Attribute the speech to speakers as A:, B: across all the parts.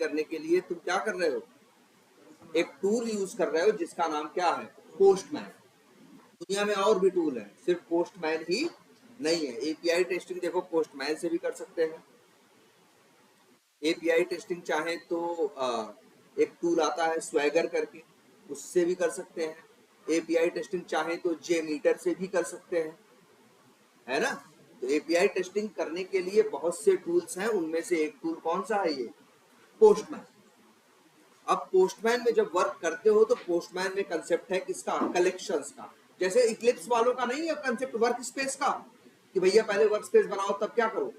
A: करने के लिए तुम क्या कर रहे हो, एक टूल यूज कर रहे हो जिसका नाम क्या है, पोस्टमैन। दुनिया में और भी टूल है, सिर्फ पोस्टमैन ही नहीं है। एपीआई टेस्टिंग देखो पोस्टमैन से भी कर सकते हैं। एपीआई टेस्टिंग चाहे तो एक टूल आता है स्वैगर करके, उससे भी कर सकते हैं। एपीआई टेस्टिंग चाहे तो जेमीटर से भी कर सकते हैं, है ना। तो एपीआई टेस्टिंग करने के लिए बहुत से टूल्स हैं, उनमें से एक टूल कौन सा है, ये पोस्टमैन। अब पोस्टमैन में जब वर्क करते हो तो पोस्टमैन में कंसेप्ट है किसका, कलेक्शंस का। जैसे इक्लिप्स वालों का नहीं है कंसेप्ट वर्क स्पेस का, कि भैया पहले वर्क स्पेस बनाओ तब क्या करो,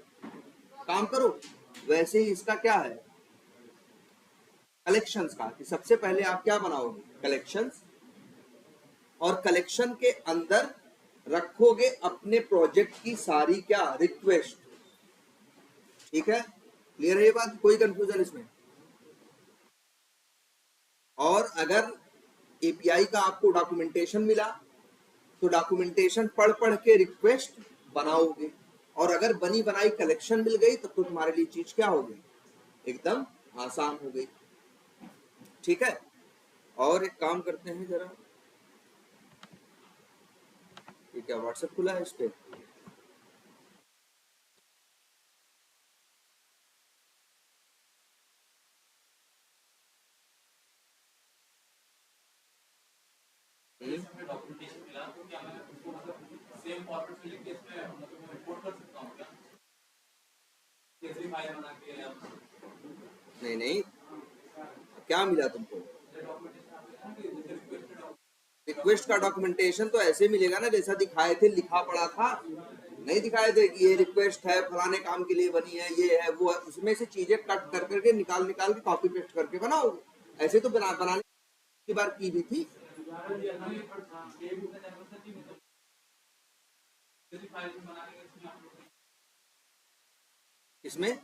A: काम करो। वैसे ही इसका क्या है, कलेक्शंस का, कि सबसे पहले आप क्या बनाओगे, कलेक्शंस, और कलेक्शन के अंदर रखोगे अपने प्रोजेक्ट की सारी क्या, रिक्वेस्ट। ठीक है, क्लियर है ये बात, कोई कंफ्यूजन इसमें। और अगर एपीआई का आपको डॉक्यूमेंटेशन मिला तो डॉक्यूमेंटेशन पढ़ पढ़ के रिक्वेस्ट बनाओगे, और अगर बनी बनाई कलेक्शन मिल गई तब तो तुम्हारे लिए चीज क्या हो गई, एकदम आसान हो गई। ठीक है, और एक काम करते हैं जरा, ये क्या व्हाट्सएप खुला है इस पे, नहीं नहीं, क्या मिला तुमको, रिक्वेस्ट का डॉक्यूमेंटेशन तो ऐसे मिलेगा ना जैसा दिखाए थे, लिखा पड़ा था, नहीं दिखाए थे कि ये रिक्वेस्ट है फलाने काम के लिए बनी है, ये है वो है, उसमें से चीजें कट कर करके निकाल निकाल के कॉपी पेस्ट करके बनाओगे। ऐसे तो बनाने की बार की भी थी। इसमें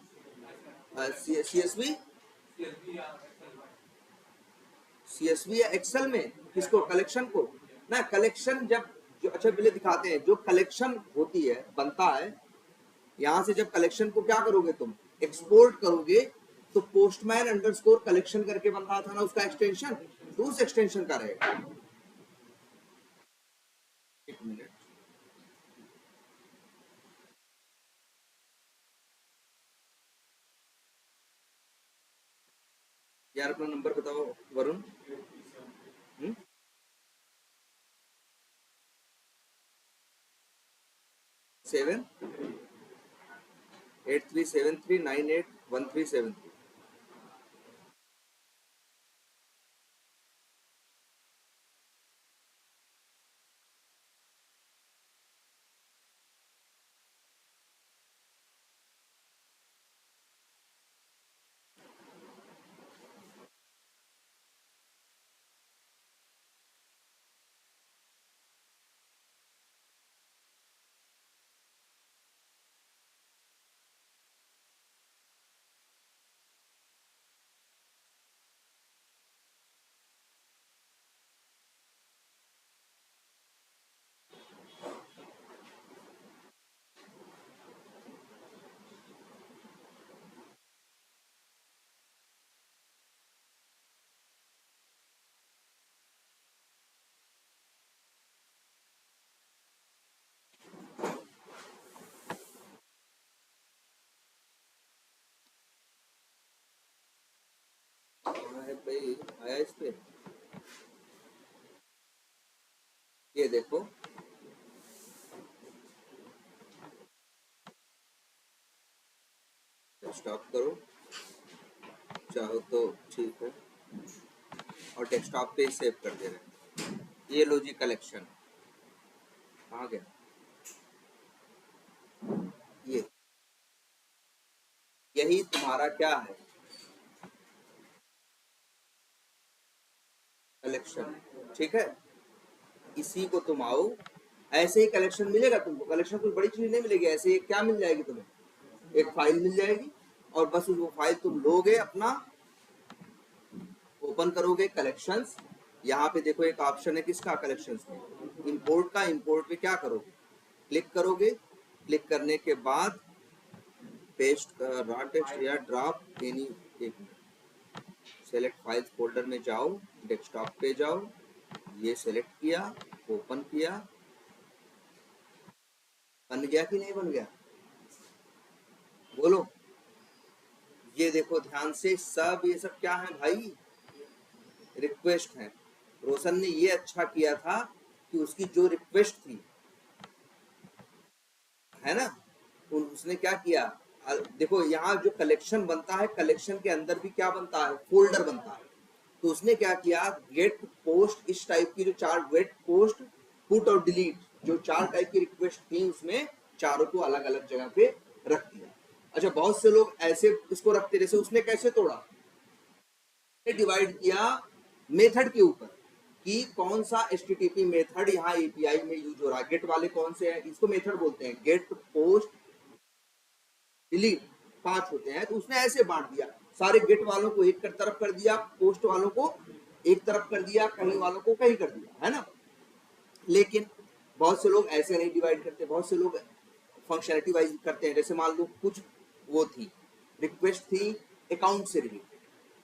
A: सीएसवी, सीएसवी या एक्सेल में, किसको, कलेक्शन को ना। कलेक्शन जब जो, अच्छा पहले दिखाते हैं, जो कलेक्शन होती है बनता है, यहां से जब कलेक्शन को क्या करोगे तुम, एक्सपोर्ट करोगे, तो पोस्टमैन अंडरस्कोर कलेक्शन करके बन रहा था ना उसका एक्सटेंशन, तो उस एक्सटेंशन का रहेगा। एक मिनट यार, अपना नंबर बताओ वरुण। 78373981373। भाई आया इस पे, ये देखो, स्टॉप करो चाहो तो, ठीक है, और डेस्कटॉप पे सेव कर दे रहे हैं। ये लो जी कलेक्शन, कहाँ गया ये, यही तुम्हारा क्या है, कलेक्शन। ठीक है, इसी को तुम आओ, ऐसे ही कलेक्शन मिलेगा तुमको, कलेक्शन कोई बड़ी चीज नहीं मिलेगी, ऐसे एक क्या मिल जाएगी तुम्हें, एक फाइल मिल जाएगी, और बस वो फाइल तुम लोगे अपना, ओपन करोगे कलेक्शंस, यहाँ पे देखो एक ऑप्शन है किसका, कलेक्शंस में, इंपोर्ट का। इंपोर्ट पे क्या करोगे, क्लिक करोगे, क्लिक करने के बाद पेस्ट रॉ टेक्स्ट या ड्रॉप एनी, एक मिनट, सेलेक्ट फाइल्स फोल्डर में जाओ, डेस्कटॉप पे जाओ, ये सेलेक्ट किया, ओपन किया, बन गया कि नहीं बन गया, बोलो। ये देखो ध्यान से, सब ये सब क्या है भाई, रिक्वेस्ट है। रोशन ने ये अच्छा किया था कि उसकी जो रिक्वेस्ट थी, है ना, उसने क्या किया, देखो यहाँ जो कलेक्शन बनता है, कलेक्शन के अंदर भी क्या बनता है, फोल्डर बनता है। तो उसने क्या किया, गेट पोस्ट, इस टाइप की जो चार, गेट पोस्ट पुट और डिलीट, जो चार टाइप की रिक्वेस्ट थी उसमें चारों को अलग अलग जगह पे रख दिया। अच्छा, बहुत से लोग ऐसे इसको रखते, जैसे उसने कैसे तोड़ा, डिवाइड किया मेथड के ऊपर कि कौन सा HTTP मेथड यहाँ API में यूज हो रहा है, गेट वाले कौन से हैं, इसको मेथड बोलते हैं, गेट पोस्ट डिलीट 5 होते हैं। तो उसने ऐसे बांट दिया, सारे गेट वालों को एक तरफ कर दिया, पोस्ट वालों को एक तरफ कर दिया, कहीं वालों को कहीं कर दिया, है ना। लेकिन बहुत से लोग ऐसे नहीं डिवाइड करते, बहुत से लोग फंक्शनलिटी वाइज करते हैं। जैसे मान लो कुछ वो थी रिक्वेस्ट थी अकाउंट से रिलेटेड,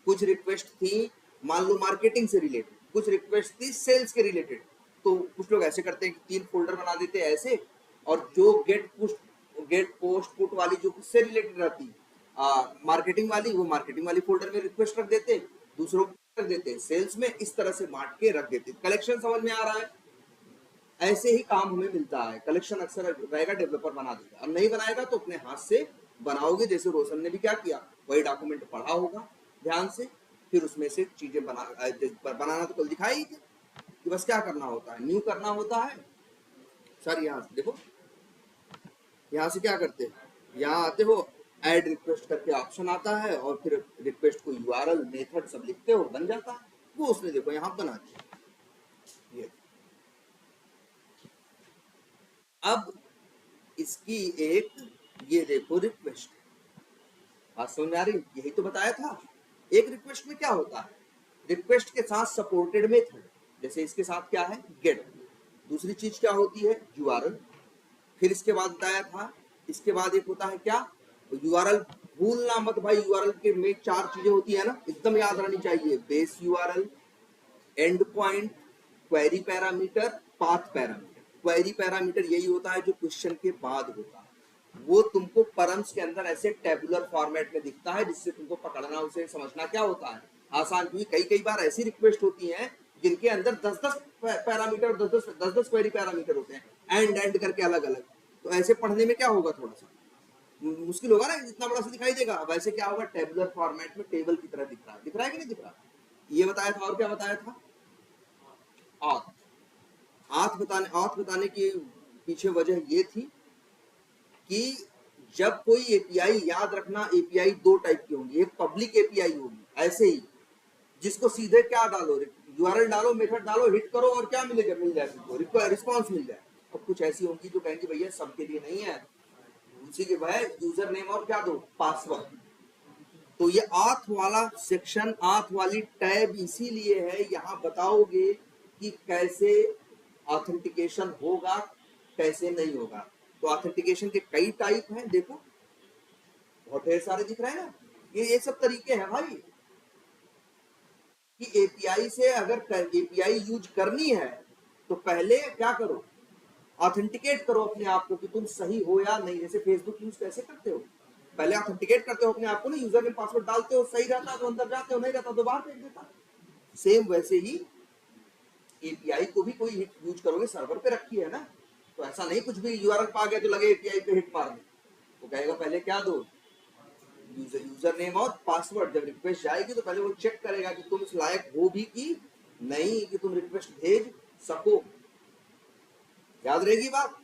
A: कुछ रिक्वेस्ट थी मान लो मार्केटिंग से रिलेटेड, कुछ रिक्वेस्ट थी सेल्स के रिलेटेड। तो कुछ लोग ऐसे करते हैं कि 3 फोल्डर बना देते हैं ऐसे, और जो गेट पोस्ट पुट वाली जो किससे रिलेटेड रहती मार्केटिंग वाली, वो मार्केटिंग वाली फोल्डर में रिक्वेस्ट रख देते, दूसरों को रख देते सेल्स में, इस तरह से बांट के रख देते। कलेक्शन समझ में आ रहा है, ऐसे ही काम हमें मिलता है। कलेक्शन अक्सर रहेगा, डेवलपर बना देगा, अब नहीं बनाएगा तो अपने हाथ से बनाओगे, जैसे रोशन ने भी क्या किया, वही डॉक्यूमेंट पढ़ा होगा ध्यान से, फिर उसमें से चीजें बनाना तो कल दिखाई थी कि बस क्या करना होता है, न्यू करना होता है। सर यहाँ से देखो, यहाँ से क्या करते हैं, यहाँ आते हो, ऐड रिक्वेस्ट करके ऑप्शन आता है, और फिर रिक्वेस्ट को URL मेथड सब लिखते हो, बन जाता है। वो उसने देखो यहाँ बना दिया। ये अब इसकी एक, ये देखो रिक्वेस्ट, बात समझ में आ रही, यही तो बताया था। एक रिक्वेस्ट में क्या होता है, रिक्वेस्ट के साथ सपोर्टेड मेथड, जैसे इसके साथ क्या है, गेट, दूसरी चीज क्या होती है, URL, फिर इसके बाद बताया था, इसके बाद एक होता है क्या, URL, भूलना मत भाई, URL के में 4 चीजें होती है ना, एकदम याद रहनी चाहिए, base URL, and point, query parameter, path parameter. Query parameter यही होता है जो क्वेश्चन के बाद होता है, वो तुमको परम्स के अंदर ऐसे टेबुलर फॉर्मेट में दिखता है, जिससे तुमको पकड़ना, उसे समझना क्या होता है आसान, क्योंकि कई बार ऐसी रिक्वेस्ट होती है जिनके अंदर 10-10 पैरामीटर, 10-10 क्वेरी पैरामीटर होते हैं, एंड करके अलग अलग। तो ऐसे पढ़ने में क्या होगा, थोड़ा सा मुश्किल होगा ना, इतना बड़ा सा दिखाई देगा, वैसे क्या होगा, टेबुलर फॉर्मेट में टेबल की तरह दिख रहा है कि नहीं दिख रहा। ये बताया था, और क्या बताया था, ऑथ, ऑथ बताने की पीछे वजह ये थी कि जब कोई एपीआई, याद रखना एपीआई 2 टाइप की होंगी, एक पब्लिक एपीआई होगी ऐसे ही, जिसको सीधे क्या डालो, URL डालो, मेथड डालो, हिट करो, और क्या मिलेगा, मिल जाए तुमको रिस्पॉन्स मिल जाए। और कुछ ऐसी होंगी जो कहेंगे भैया सबके लिए नहीं है, उसी के भाई यूजर नेम और क्या दो, पासवर्ड। तो ये आथ वाला सेक्शन, आथ वाली टैब इसीलिए है, यहाँ बताओगे कि कैसे ऑथेंटिकेशन होगा, कैसे नहीं होगा। तो ऑथेंटिकेशन के कई टाइप हैं, देखो बहुत ढेर सारे दिख रहे हैं ना, ये सब तरीके हैं भाई, कि एपीआई से अगर एपीआई यूज करनी है तो पहले क्या करो, ऑथेंटिकेट करो अपने आप को कि तुम सही हो या नहीं। जैसे फेसबुक यूज कैसे करते हो, पहले ऑथेंटिकेट करते हो अपने आप को ना, यूजर नेम पासवर्ड डालते हो, सही रहता तो अंदर जाते हो, नहीं रहता तो बाहर फेंक देता। सेम वैसे ही एपीआई को भी कोई हिट यूज करोगे, सर्वर पे रखी है ना, तो ऐसा नहीं कुछ भी URL पा गया तो लगे एपीआई पे हिट मारने, वो कहेगा पहले क्या दो, यूजर नेम और पासवर्ड। जब रिक्वेस्ट जाएगी तो पहले वो चेक करेगा कि तुम इस लायक हो भी कि नहीं, कि तुम रिक्वेस्ट भेज सको। याद रहेगी बात।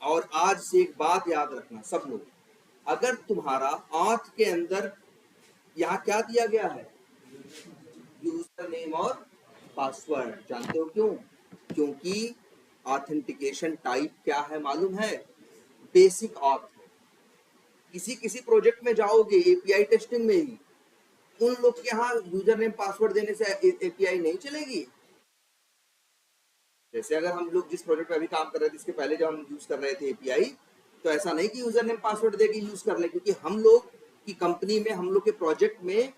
A: और आज से एक बात याद रखना सब लोग, अगर तुम्हारा ऑथ के अंदर यहाँ क्या दिया गया है, यूजर नेम और पासवर्ड, जानते हो क्यों, क्योंकि ऑथेंटिकेशन टाइप क्या है मालूम है, बेसिक ऑथ। किसी प्रोजेक्ट में जाओगे एपीआई टेस्टिंग में ही, उन लोग के यहाँ यूजर नेम पासवर्ड देने से एपीआई नहीं चलेगी। जैसे अगर हम लोग जिस प्रोजेक्ट पे अभी काम कर रहे थे, इसके पहले जब हम यूज कर रहे थे एपीआई, तो ऐसा नहीं कि यूजर नेम पासवर्ड देके यूज कर ले, क्योंकि हम लोग की कंपनी में, हम लोग के प्रोजेक्ट में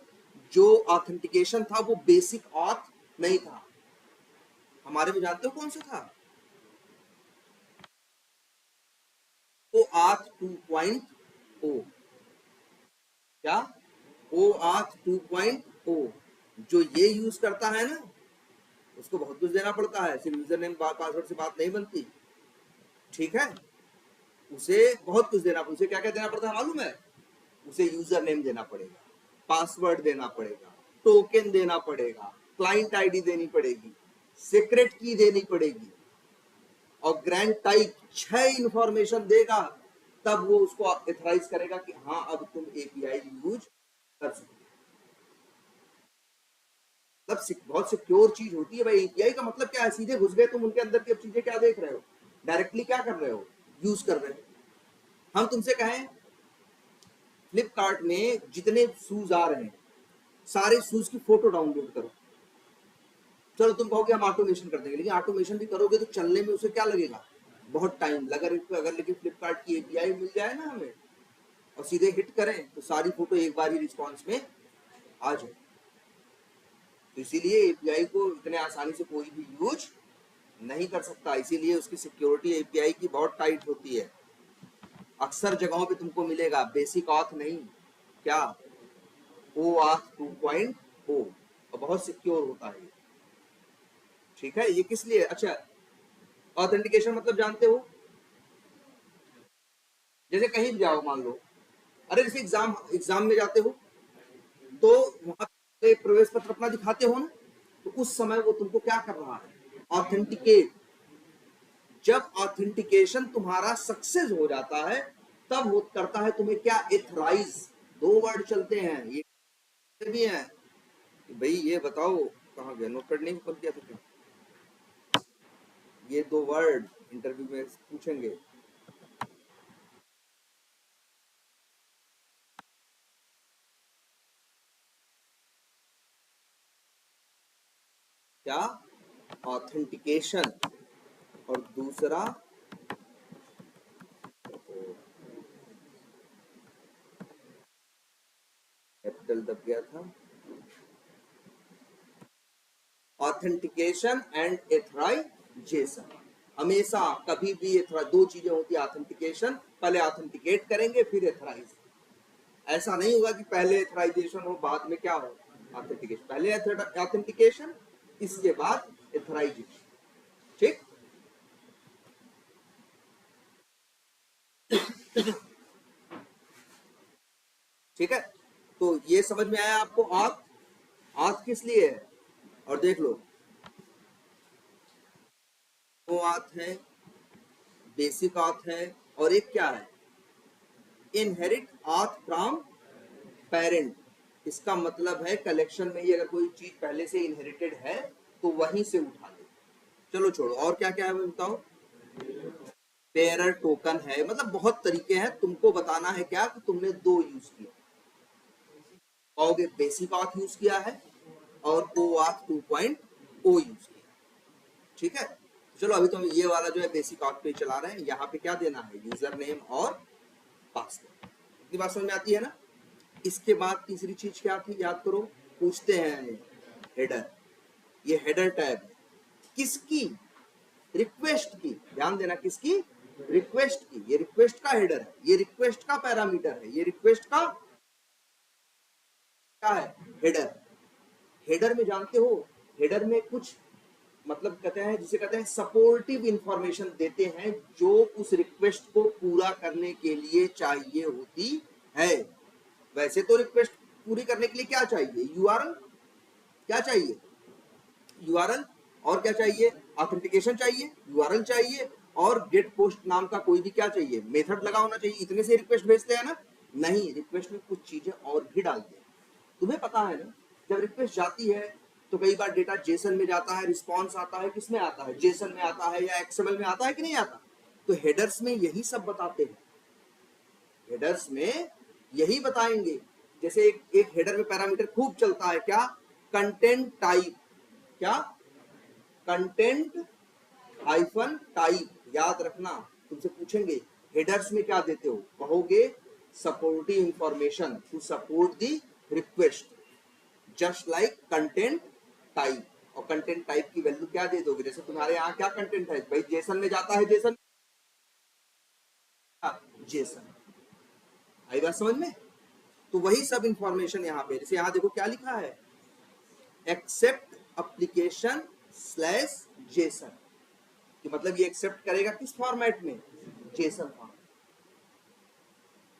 A: जो ऑथेंटिकेशन था वो बेसिक ऑथ नहीं था, हमारे में जानते हो कौन सा था? ओ आथ 2.0। क्या? ओ आथ 2.0 जो ये यूज करता है ना, उसको बहुत कुछ देना पड़ता है, सिर्फ यूजर नेम पासवर्ड से बात नहीं बनती, ठीक है? उसे बहुत कुछ देना, उसे क्या क्या देना पड़ता है मालूम है? उसे यूजर नेम देना पड़ेगा, पासवर्ड देना पड़ेगा, टोकन देना पड़ेगा, क्लाइंट आईडी देनी पड़ेगी, सीक्रेट की देनी पड़ेगी, और ग्रांट टाइप 6 इंफॉर्मेशन देगा, तब वो उसको एथराइज करेगा कि हाँ अब तुम एपीआई यूज कर सकते हो। मतलब बहुत सिक्योर चीज होती है भाई। एपीआई का मतलब क्या है? सीधे घुस गए तुम उनके अंदर की चीजें क्या देख रहे हो, डायरेक्टली क्या कर रहे हो, यूज कर रहे हो। हम तुमसे कहें फ्लिपकार्ट में जितने शूज आ रहे हैं सारे शूज की फोटो डाउनलोड करो, चलो तुम कहोगे हम ऑटोमेशन कर देंगे, लेकिन ऑटोमेशन भी करोगे तो चलने में उसे क्या लगेगा, बहुत टाइम लगेगा। अगर लेकिन फ्लिपकार्ट की एपीआई मिल जाए ना हमें और सीधे हिट करें तो सारी फोटो एक बार ही रिस्पॉन्स में आ जाए। तो इसीलिए एपीआई को इतने आसानी से कोई भी यूज नहीं कर सकता, इसीलिए उसकी सिक्योरिटी एपीआई की बहुत टाइट होती है। अक्सर जगहों पे तुमको मिलेगा बेसिक ऑथ नहीं, क्या, ओ ऑथ 2.0, और बहुत सिक्योर होता है, ठीक है? ये किस लिए? अच्छा, ऑथेंटिकेशन मतलब जानते हो? जैसे कहीं भी जाओ, मान लो, अरे जैसे एग्जाम एग्जाम में जाते हो तो वहां पे प्रवेश पत्र अपना दिखाते हो ना, तो उस समय वो तुमको क्या कर रहा है, ऑथेंटिकेट। जब ऑथेंटिकेशन तुम्हारा सक्सेस हो जाता है तब वो करता है तुम्हें क्या, एथराइज। दो वर्ड चलते हैं ये भी है कि भाई ये बताओ कहाँ गया, नोट पैड नहीं ओपन किया था क्या? ये दो वर्ड इंटरव्यू में पूछेंगे। क्या? ऑथेंटिकेशन, और दूसरा कैपिटल दब गया था, ऑथेंटिकेशन एंड एथराइजेशन। हमेशा कभी भी दो चीजें होती है, ऑथेंटिकेशन पहले ऑथेंटिकेट करेंगे फिर एथराइज। ऐसा नहीं होगा कि पहले एथराइजेशन हो बाद में क्या हो, ऑथेंटिकेशन। पहले ऑथेंटिकेशन इसके बाद एथराइजेशन, ठीक? ठीक है, तो ये समझ में आया आपको? ऑथ, ऑथ किस लिए है? और देख लो, वो ऑथ है, बेसिक ऑथ है, और एक क्या है, इनहेरिट ऑथ फ्रॉम पेरेंट। इसका मतलब है कलेक्शन में ही अगर कोई चीज पहले से इनहेरिटेड है तो वहीं से उठा ले। चलो छोड़ो, और क्या क्या है मैं बताऊं। पेयर टोकन है, मतलब बहुत तरीके हैं, तुमको बताना है क्या कि तुमने दो यूज किया, कहोगे बेसिक ऑथ यूज किया है और ओ ऑथ 2.0 यूज किया, ठीक है? चलो अभी तो हम ये वाला जो है बेसिक ऑथ पे चला रहे हैं, यहाँ पे क्या देना है, यूजर नेम और पासवर्ड। इतनी बात समझ में आती है ना? इसके बाद तीसरी चीज क्या थी, याद करो, पूछते हैं हेडर। ये हेडर टैग है किसकी, रिक्वेस्ट की, ध्यान देना, किसकी, रिक्वेस्ट की। ये रिक्वेस्ट का हेडर है, ये रिक्वेस्ट का पैरामीटर है, ये रिक्वेस्ट का क्या है, हेडर। हेडर में जानते हो, हेडर में कुछ मतलब कहते हैं, जिसे कहते हैं सपोर्टिव इंफॉर्मेशन देते हैं जो उस रिक्वेस्ट को पूरा करने के लिए चाहिए होती है। वैसे तो रिक्वेस्ट पूरी करने के लिए क्या चाहिए, यूआरएल, क्या चाहिए, यूआरएल, और क्या चाहिए, ऑथेंटिकेशन चाहिए, यूआरएल चाहिए, और गेट पोस्ट नाम का कोई भी क्या चाहिए, मेथड लगा होना चाहिए। इतने से रिक्वेस्ट भेजते हैं ना? नहीं, रिक्वेस्ट में कुछ चीजें और भी डालते हैं। तुम्हें पता है ना, जब रिक्वेस्ट जाती है तो कई बार डेटा जेसन में जाता है, रिस्पॉन्स आता है किसमें आता है, जेसन में आता है या एक्सएमएल में आता है कि नहीं आता? तो हेडर्स में यही सब बताते हैं, हेडर्स में यही बताएंगे। जैसे एक हेडर में पैरामीटर खूब चलता है, क्या, कंटेंट टाइप, क्या, कंटेंट हाइफन टाइप। याद रखना, तुमसे पूछेंगे हेडर्स में क्या देते हो, कहोगे supportive information to support the request. Just like content type. और कंटेंट टाइप की वैल्यू क्या दे दोगे, जैसे तुम्हारे यहाँ क्या कंटेंट है भाई, जेसन में जाता है, जेसन जेसन, आई बात समझ में। तो वही सब इंफॉर्मेशन यहाँ पे, जैसे यहाँ देखो क्या लिखा है, एक्सेप्ट एप्लीकेशन स्लैश जेसन, कि मतलब ये एक्सेप्ट करेगा किस फॉर्मेट में, जेसन फॉर्मेट।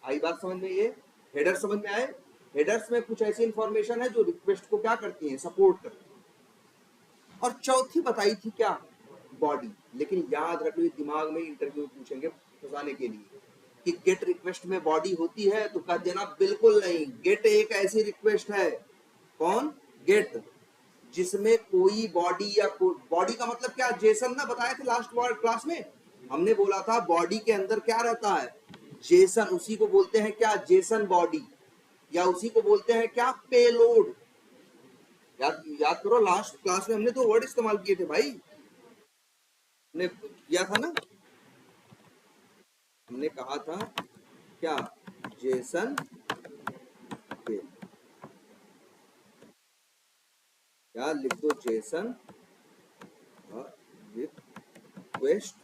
A: आई बात समझ में, ये हेडर समझ में आए। हेडर्स में कुछ ऐसी इंफॉर्मेशन है जो रिक्वेस्ट को क्या करती है, सपोर्ट करती है। और चौथी बताई थी क्या, बॉडी। लेकिन याद रख लो, दिमाग में इंटरव्यू पूछेंगे फंसाने के लिए कि गेट रिक्वेस्ट में बॉडी होती है, तो कह देना बिल्कुल नहीं। गेट एक ऐसी रिक्वेस्ट है, कौन, गेट, जिसमें कोई बॉडी या बॉडी का मतलब क्या, जेसन ना बताए थे लास्ट क्लास में, हमने बोला था बॉडी के अंदर क्या रहता है, जेसन। उसी को बोलते हैं क्या, जेसन बॉडी, या उसी को बोलते हैं क्या, पेलोड। याद करो, लास्ट क्लास में हमने तो वर्ड इस्तेमाल किए थे भाई, हमने किया था ना, हमने कहा था क्या, जेसन पे, क्या लिख दो, जेसन और रिक्वेस्ट,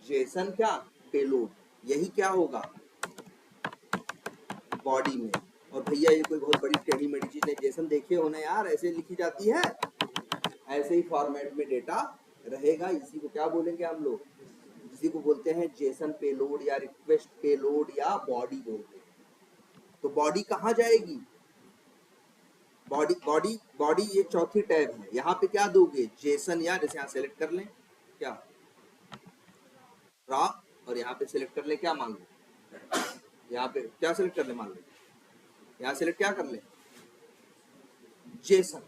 A: जेसन क्या, पेलोड, यही क्या होगा बॉडी में। और भैया ये कोई बहुत बड़ी टेढ़ी मेढ़ी चीज नहीं, जेसन देखे हो ना यार, ऐसे लिखी जाती है, ऐसे ही फॉर्मेट में डेटा रहेगा। इसी को क्या बोलेंगे हम लोग, इसी को बोलते हैं जेसन पेलोड या रिक्वेस्ट पेलोड या बॉडी बोलते हैं। तो बॉडी कहाँ जाएगी, बॉडी बॉडी बॉडी ये चौथी टैब है, यहाँ पे क्या दोगे, जेसन, या जैसे यहाँ सेलेक्ट कर लें क्या, रॉ, और यहाँ पे सिलेक्ट कर ले क्या, मान लो यहाँ पे क्या सिलेक्ट कर ले, मान लो यहाँ सिलेक्ट क्या कर ले, जेसन।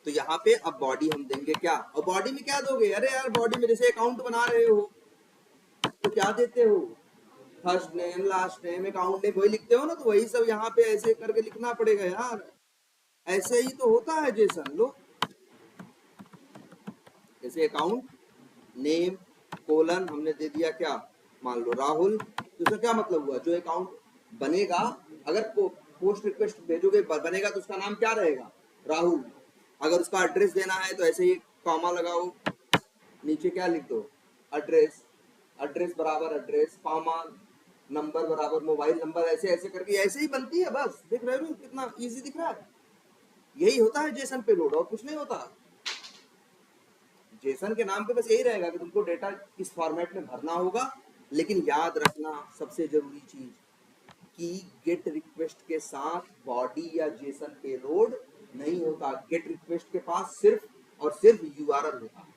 A: तो यहाँ पे अब बॉडी हम देंगे क्या, और बॉडी में क्या दोगे, अरे यार बॉडी में जैसे अकाउंट बना रहे हो तो क्या देते हो, first name last name account name वही लिखते हो ना, तो वही सब यहाँ पे ऐसे करके लिखना पड़ेगा यार, ऐसे ही तो होता है जेसन। लो जैसे अकाउंट नेम कोलन हमने दे दिया क्या, मान लो राहुल, तो इसका क्या मतलब हुआ, जो अकाउंट बनेगा, अगर पोस्ट रिक्वेस्ट भेजोगे बनेगा तो उसका नाम क्या रहेगा, राहुल। अगर उसका एड्रेस देना है तो ऐसे ही कॉमा लगाओ, नीचे क्या लिख दो, एड्रेस, एड्रेस बराबर एड्रेस, कॉमा, नंबर बराबर मोबाइल नंबर, ऐसे ऐसे करके ऐसे ही बनती है। बस देख रहे हो कितना इजी दिख रहा है, यही होता है जेसन पेलोड, और कुछ नहीं होता। जेसन के नाम पे बस यही रहेगा कि तुमको डेटा किस फॉर्मेट में भरना होगा। लेकिन याद रखना सबसे जरूरी चीज कि गेट रिक्वेस्ट के साथ बॉडी या जेसन पेलोड नहीं होता। गेट रिक्वेस्ट के पास सिर्फ और सिर्फ यूआरएल होता है,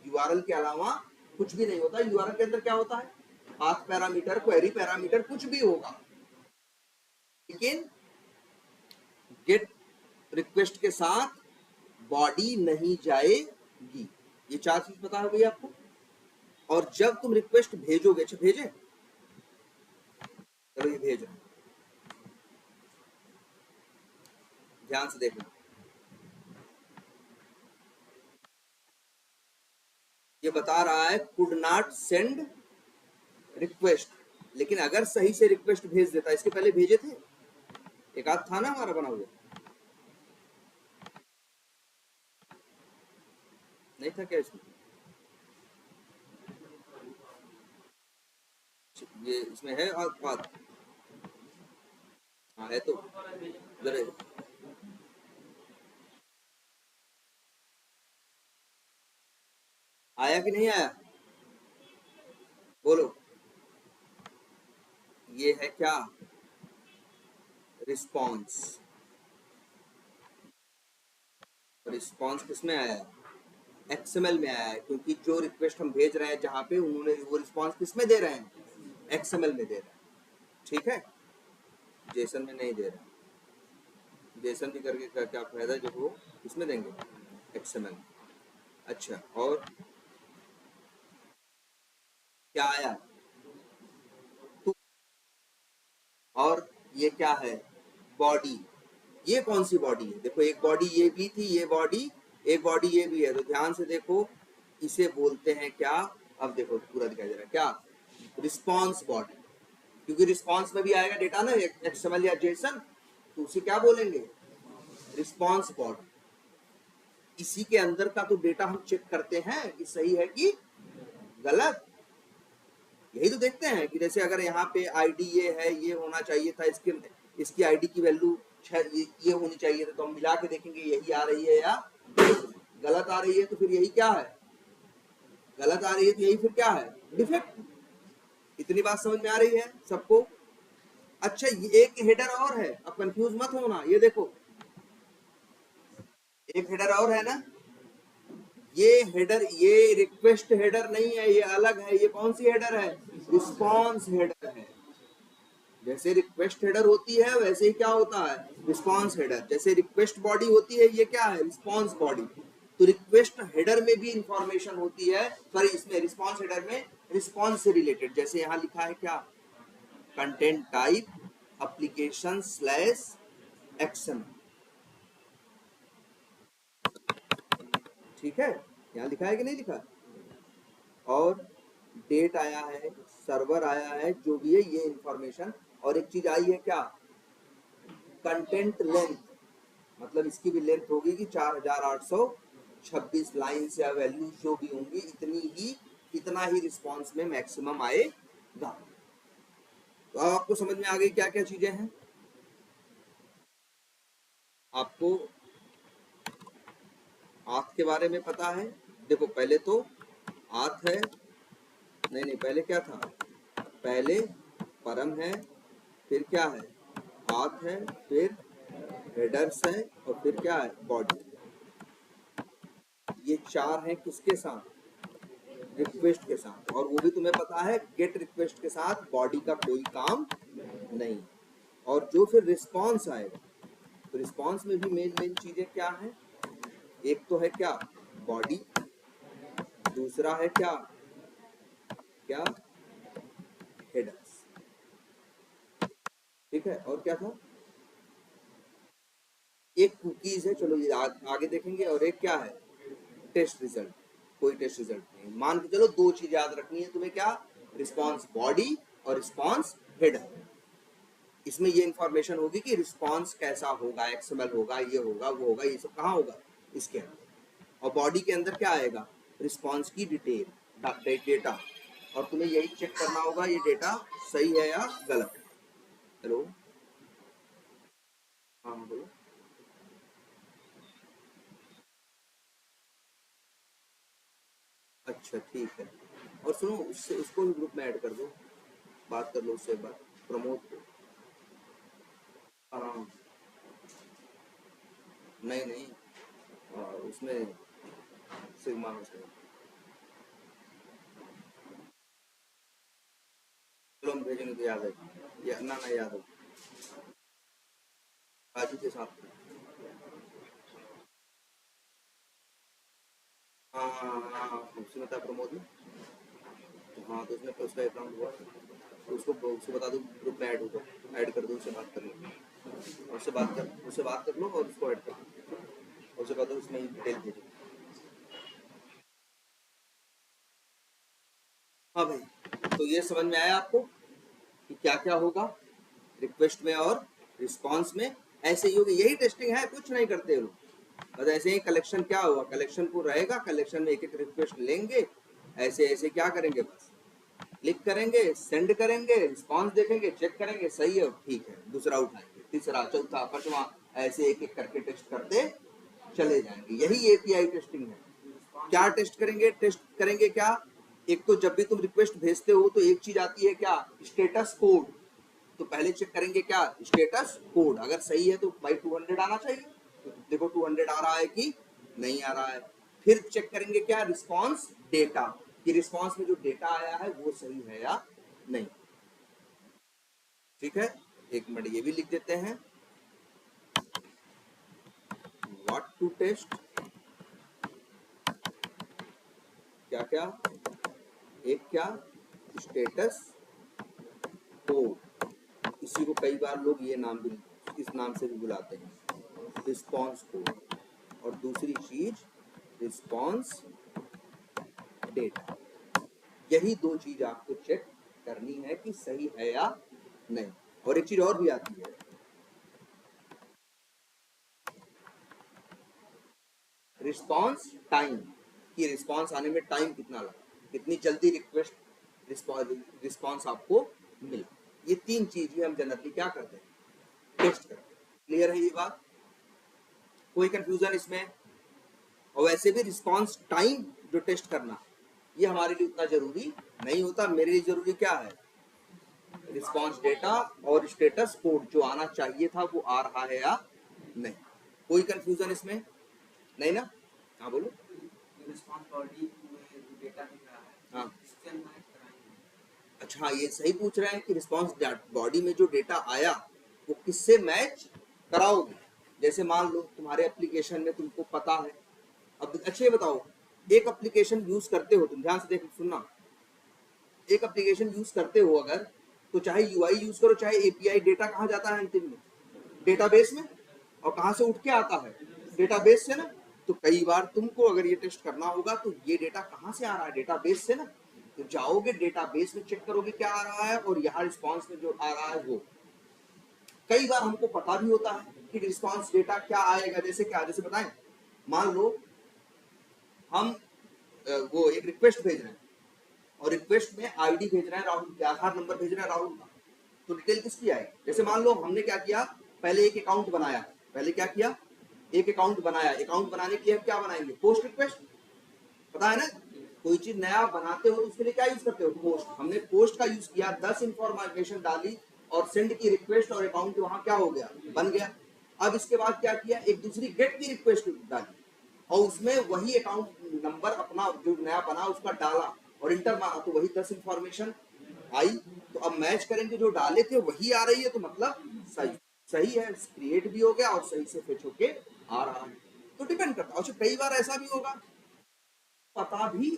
A: यूआरएल के अलावा कुछ भी नहीं होता। यूआरएल के अंदर क्या होता है, पाथ पैरामीटर, क्वेरी पैरामीटर, कुछ भी होगा, लेकिन गेट रिक्वेस्ट के साथ बॉडी नहीं जाएगी। ये चार चीज पता हो गई आपको। और जब तुम रिक्वेस्ट भेजोगे, अच्छा भेजे, चलो ये भेज रहे, ध्यान से देखना, ये बता रहा है कुड नॉट सेंड रिक्वेस्ट, लेकिन अगर सही से रिक्वेस्ट भेज देता, इसके पहले भेजे थे, एक आध था ना हमारा बना हुआ, नहीं था क्या इसमें, ये इसमें है और बात, हाँ है तो जरा आया कि नहीं आया, बोलो। ये है क्या, रिस्पॉन्स। रिस्पॉन्स किसमें आया है, एक्सएमएल में आया है, क्योंकि जो रिक्वेस्ट हम भेज रहे हैं जहां पे उन्होंने वो रिस्पॉन्स किसमें दे रहे हैं, एक्सएमएल में दे रहे हैं, ठीक है, जेसन में नहीं दे रहे हैं। जेसन भी करके क्या फायदा, जब वो इसमें देंगे एक्सएमएल। अच्छा, और क्या आया, तो और ये क्या है, बॉडी। ये कौन सी बॉडी है, देखो एक बॉडी ये भी थी, ये बॉडी, एक बॉडी ये भी है, तो ध्यान से देखो, इसे बोलते हैं क्या, अब देखो पूरा दिखाई दे रहा है क्या, रिस्पॉन्स बॉडी। क्योंकि रिस्पॉन्स में भी आएगा डेटा ना, एक्सएमएल या जेसन, तो उसे क्या बोलेंगे, रिस्पॉन्स बॉडी, इसी के अंदर का तो डेटा हम चेक करते हैं कि सही है कि गलत। यही तो देखते हैं कि जैसे अगर यहाँ पे आईडी ये है, ये होना चाहिए था, इसकी आईडी की वैल्यू ये होनी चाहिए था, तो हम मिला के देखेंगे यही आ रही है या गलत आ रही है, तो फिर यही क्या है, गलत आ रही है, तो यही फिर क्या है, डिफेक्ट। इतनी बात समझ में आ रही है सबको? अच्छा, ये एक हेडर और है, अब कंफ्यूज मत होना, ये देखो एक हेडर और है ना, ये हेडर, ये रिक्वेस्ट हेडर नहीं है, ये अलग है। ये कौन सी हेडर है, रिस्पॉन्स हेडर है। जैसे रिक्वेस्ट हेडर होती है वैसे ही क्या होता है, रिस्पॉन्स हेडर। जैसे रिक्वेस्ट बॉडी होती है, ये क्या है, रिस्पॉन्स बॉडी। तो रिक्वेस्ट हेडर में भी इंफॉर्मेशन होती है, सॉरी इसमें रिस्पॉन्स हेडर में रिस्पॉन्स से रिलेटेड। जैसे यहाँ लिखा है क्या, content type application slash XML, ठीक है, यहाँ लिखा है कि नहीं लिखा, और डेट आया है, सर्वर आया है, जो भी है ये इंफॉर्मेशन। और एक चीज आई है क्या, कंटेंट लेंथ, मतलब इसकी भी लेंथ होगी कि 4826 लाइन्स या वैल्यूज जो भी होंगी, इतना ही रिस्पॉन्स में मैक्सिमम आएगा। तो अब आपको समझ में आ गई क्या क्या चीजें हैं। आपको आथ के बारे में पता है, देखो पहले तो आथ है, नहीं पहले क्या था, पहले परम है, फिर क्या है, आथ है, फिर हेडर्स है, और फिर क्या है, बॉडी। ये चार हैं किसके साथ, रिक्वेस्ट के साथ। और वो भी तुम्हें पता है गेट रिक्वेस्ट के साथ बॉडी का कोई काम नहीं। और जो फिर रिस्पॉन्स आएगा, तो रिस्पॉन्स में भी मेन चीजें क्या हैं, एक तो है क्या, बॉडी, दूसरा है क्या क्या हेडर्स, ठीक है, और क्या था, एक कुकीज है, चलो ये आगे देखेंगे, और एक क्या है, टेस्ट रिजल्ट। कोई टेस्ट रिजल्ट नहीं, मान के चलो दो चीज याद रखनी है तुम्हें, क्या, रिस्पॉन्स बॉडी और रिस्पॉन्स हेडर। इसमें ये इंफॉर्मेशन होगी कि रिस्पॉन्स कैसा होगा, एक्सएमएल होगा, ये होगा, वो होगा, ये सब कहाँ होगा, इसके अंदर। और बॉडी के अंदर क्या आएगा, रिस्पॉन्स की डिटेल, डेटा। और तुम्हें यही चेक करना होगा ये डेटा सही है या गलत। हेलो, हाँ बोलो। अच्छा ठीक है, और सुनो, उससे उसको भी ग्रुप में ऐड कर दो, बात कर लो उससे एक बार, प्रमोद को। हाँ, नहीं उसमें सिग्मा में से, चलो हम भेजेंगे तो याद है, या ना याद हो, राजू के साथ। हाँ उसमें था प्रमोद में, तो हाँ, तो उसने उसका अकाउंट हुआ, तो उसको बता दो ग्रुप में ऐड होगा, ऐड कर दो, उससे बात कर लो, उससे बात कर लो और उसको ऐड कर लो, उससे बता दो उसमें डिटेल भेजो। हाँ भाई, तो ये समझ में आया आपको कि क्या क्या होगा रिक्वेस्ट में और रिस्पॉन्स में। ऐसे ही होगी, यही टेस्टिंग है, कुछ नहीं करते लोग, बस ऐसे ही। कलेक्शन क्या होगा, कलेक्शन को रहेगा, कलेक्शन में एक एक रिक्वेस्ट लेंगे, ऐसे ऐसे क्या करेंगे, बस क्लिक करेंगे, सेंड करेंगे, रिस्पॉन्स देखेंगे, चेक करेंगे सही है ठीक है, दूसरा उठाएंगे, तीसरा, चौथा, पांचवा, ऐसे एक एक करके टेस्ट करते चले जाएंगे। यही एपीआई टेस्टिंग है। क्या टेस्ट करेंगे, क्या, एक तो जब भी तुम रिक्वेस्ट भेजते हो तो एक चीज आती है क्या, स्टेटस कोड। तो पहले चेक करेंगे क्या, स्टेटस कोड, अगर सही है तो भाई 200 आना चाहिए, तो देखो 200 आ रहा है कि नहीं आ रहा है। फिर चेक करेंगे क्या, रिस्पॉन्स डेटा, कि रिस्पॉन्स में जो डेटा आया है वो सही है या नहीं, ठीक है। एक मिनट ये भी लिख देते हैं, व्हाट टू टेस्ट, क्या क्या, एक क्या, स्टेटस कोड, इसी को कई बार लोग ये नाम भी, इस नाम से भी बुलाते हैं, रिस्पॉन्स कोड। और दूसरी चीज रिस्पॉन्स डेटा। यही दो चीज आपको चेक करनी है कि सही है या नहीं। और एक चीज और भी आती है, रिस्पॉन्स टाइम, कि रिस्पॉन्स आने में टाइम कितना लगा, कितनी जल्दी रिक्वेस्ट रिस्पॉन्स आपको मिला। ये तीन चीजें हम जनरली क्या करते हैं, टेस्ट करते हैं। क्लियर है ये बात? कोई कंफ्यूजन इसमें? और वैसे भी रिस्पॉन्स टाइम जो टेस्ट करना ये हमारे लिए उतना जरूरी नहीं होता। मेरे लिए जरूरी क्या है, रिस्पॉन्स डेटा और स्टेटस कोड जो आना चाहिए था वो आ रहा है या नहीं। कोई कंफ्यूजन इसमें नहीं ना? हाँ बोलो।
B: रिस्पांस बॉडी में जो डेटा दिख रहा है,
A: हाँ
B: इससे मैच कराएंगे।
A: अच्छा, ये सही पूछ रहे हैं कि रिस्पॉन्स बॉडी में जो डेटा आया वो किससे मैच कराओगे। जैसे मान लो तुम्हारे एप्लीकेशन में तुमको पता है, अब अच्छे बताओ, एक एप्लीकेशन यूज करते हो तुम, ध्यान से देख सुनना, एक एप्लीकेशन यूज करते हो अगर, तो चाहे यूआई यूज करो चाहे एपीआई, डेटा कहाँ जाता है अंतिम में, डेटाबेस में। और कहाँ से उठ के आता है, डेटाबेस से ना। तो कई बार तुमको अगर ये टेस्ट करना होगा तो ये डेटा कहाँ से आ रहा है, डेटाबेस से ना। तो जाओगे डेटाबेस में चेक करोगे क्या आ रहा है, और यहाँ रिस्पॉन्स में जो आ रहा है वो। कई बार हमको पता भी होता है कि रिस्पॉन्स डेटा क्या आएगा। जैसे क्या, जैसे बताएं, मान लो हम वो एक रिक्वेस्ट भेज रहे हैं और रिक्वेस्ट में आईडी भेज रहे हैं राहुल के, आधार नंबर भेज रहे हैं राहुल का, तो डिटेल किसकी आएगी। जैसे मान लो हमने क्या किया, पहले एक अकाउंट बनाया, पहले क्या किया, एक अकाउंट बनाया। अकाउंट बनाने के लिए हम क्या बनाएंगे, पोस्ट रिक्वेस्ट, पता है ना। कोई चीज नया बनाते हो तो उसके लिए क्या यूज करते हो, पोस्ट। हमने पोस्ट का यूज किया, 10 इंफॉर्मेशन डाली और सेंड की रिक्वेस्ट, और अकाउंट वहां क्या हो गया, बन गया। अब इसके बाद क्या किया, एक दूसरी गेट की रिक्वेस्ट डाली और उसमें वही अकाउंट नंबर अपना जो नया बना उसका डाला और इंटर मारा, तो वही 10 इंफॉर्मेशन आई। तो अब मैच करेंगे, जो डाले थे वही आ रही है, तो मतलब सही सही है, क्रिएट भी हो गया और सही से फिट होके आ रहा है। तो डिपेंड करता है। कई बार ऐसा भी होगा, पता भी,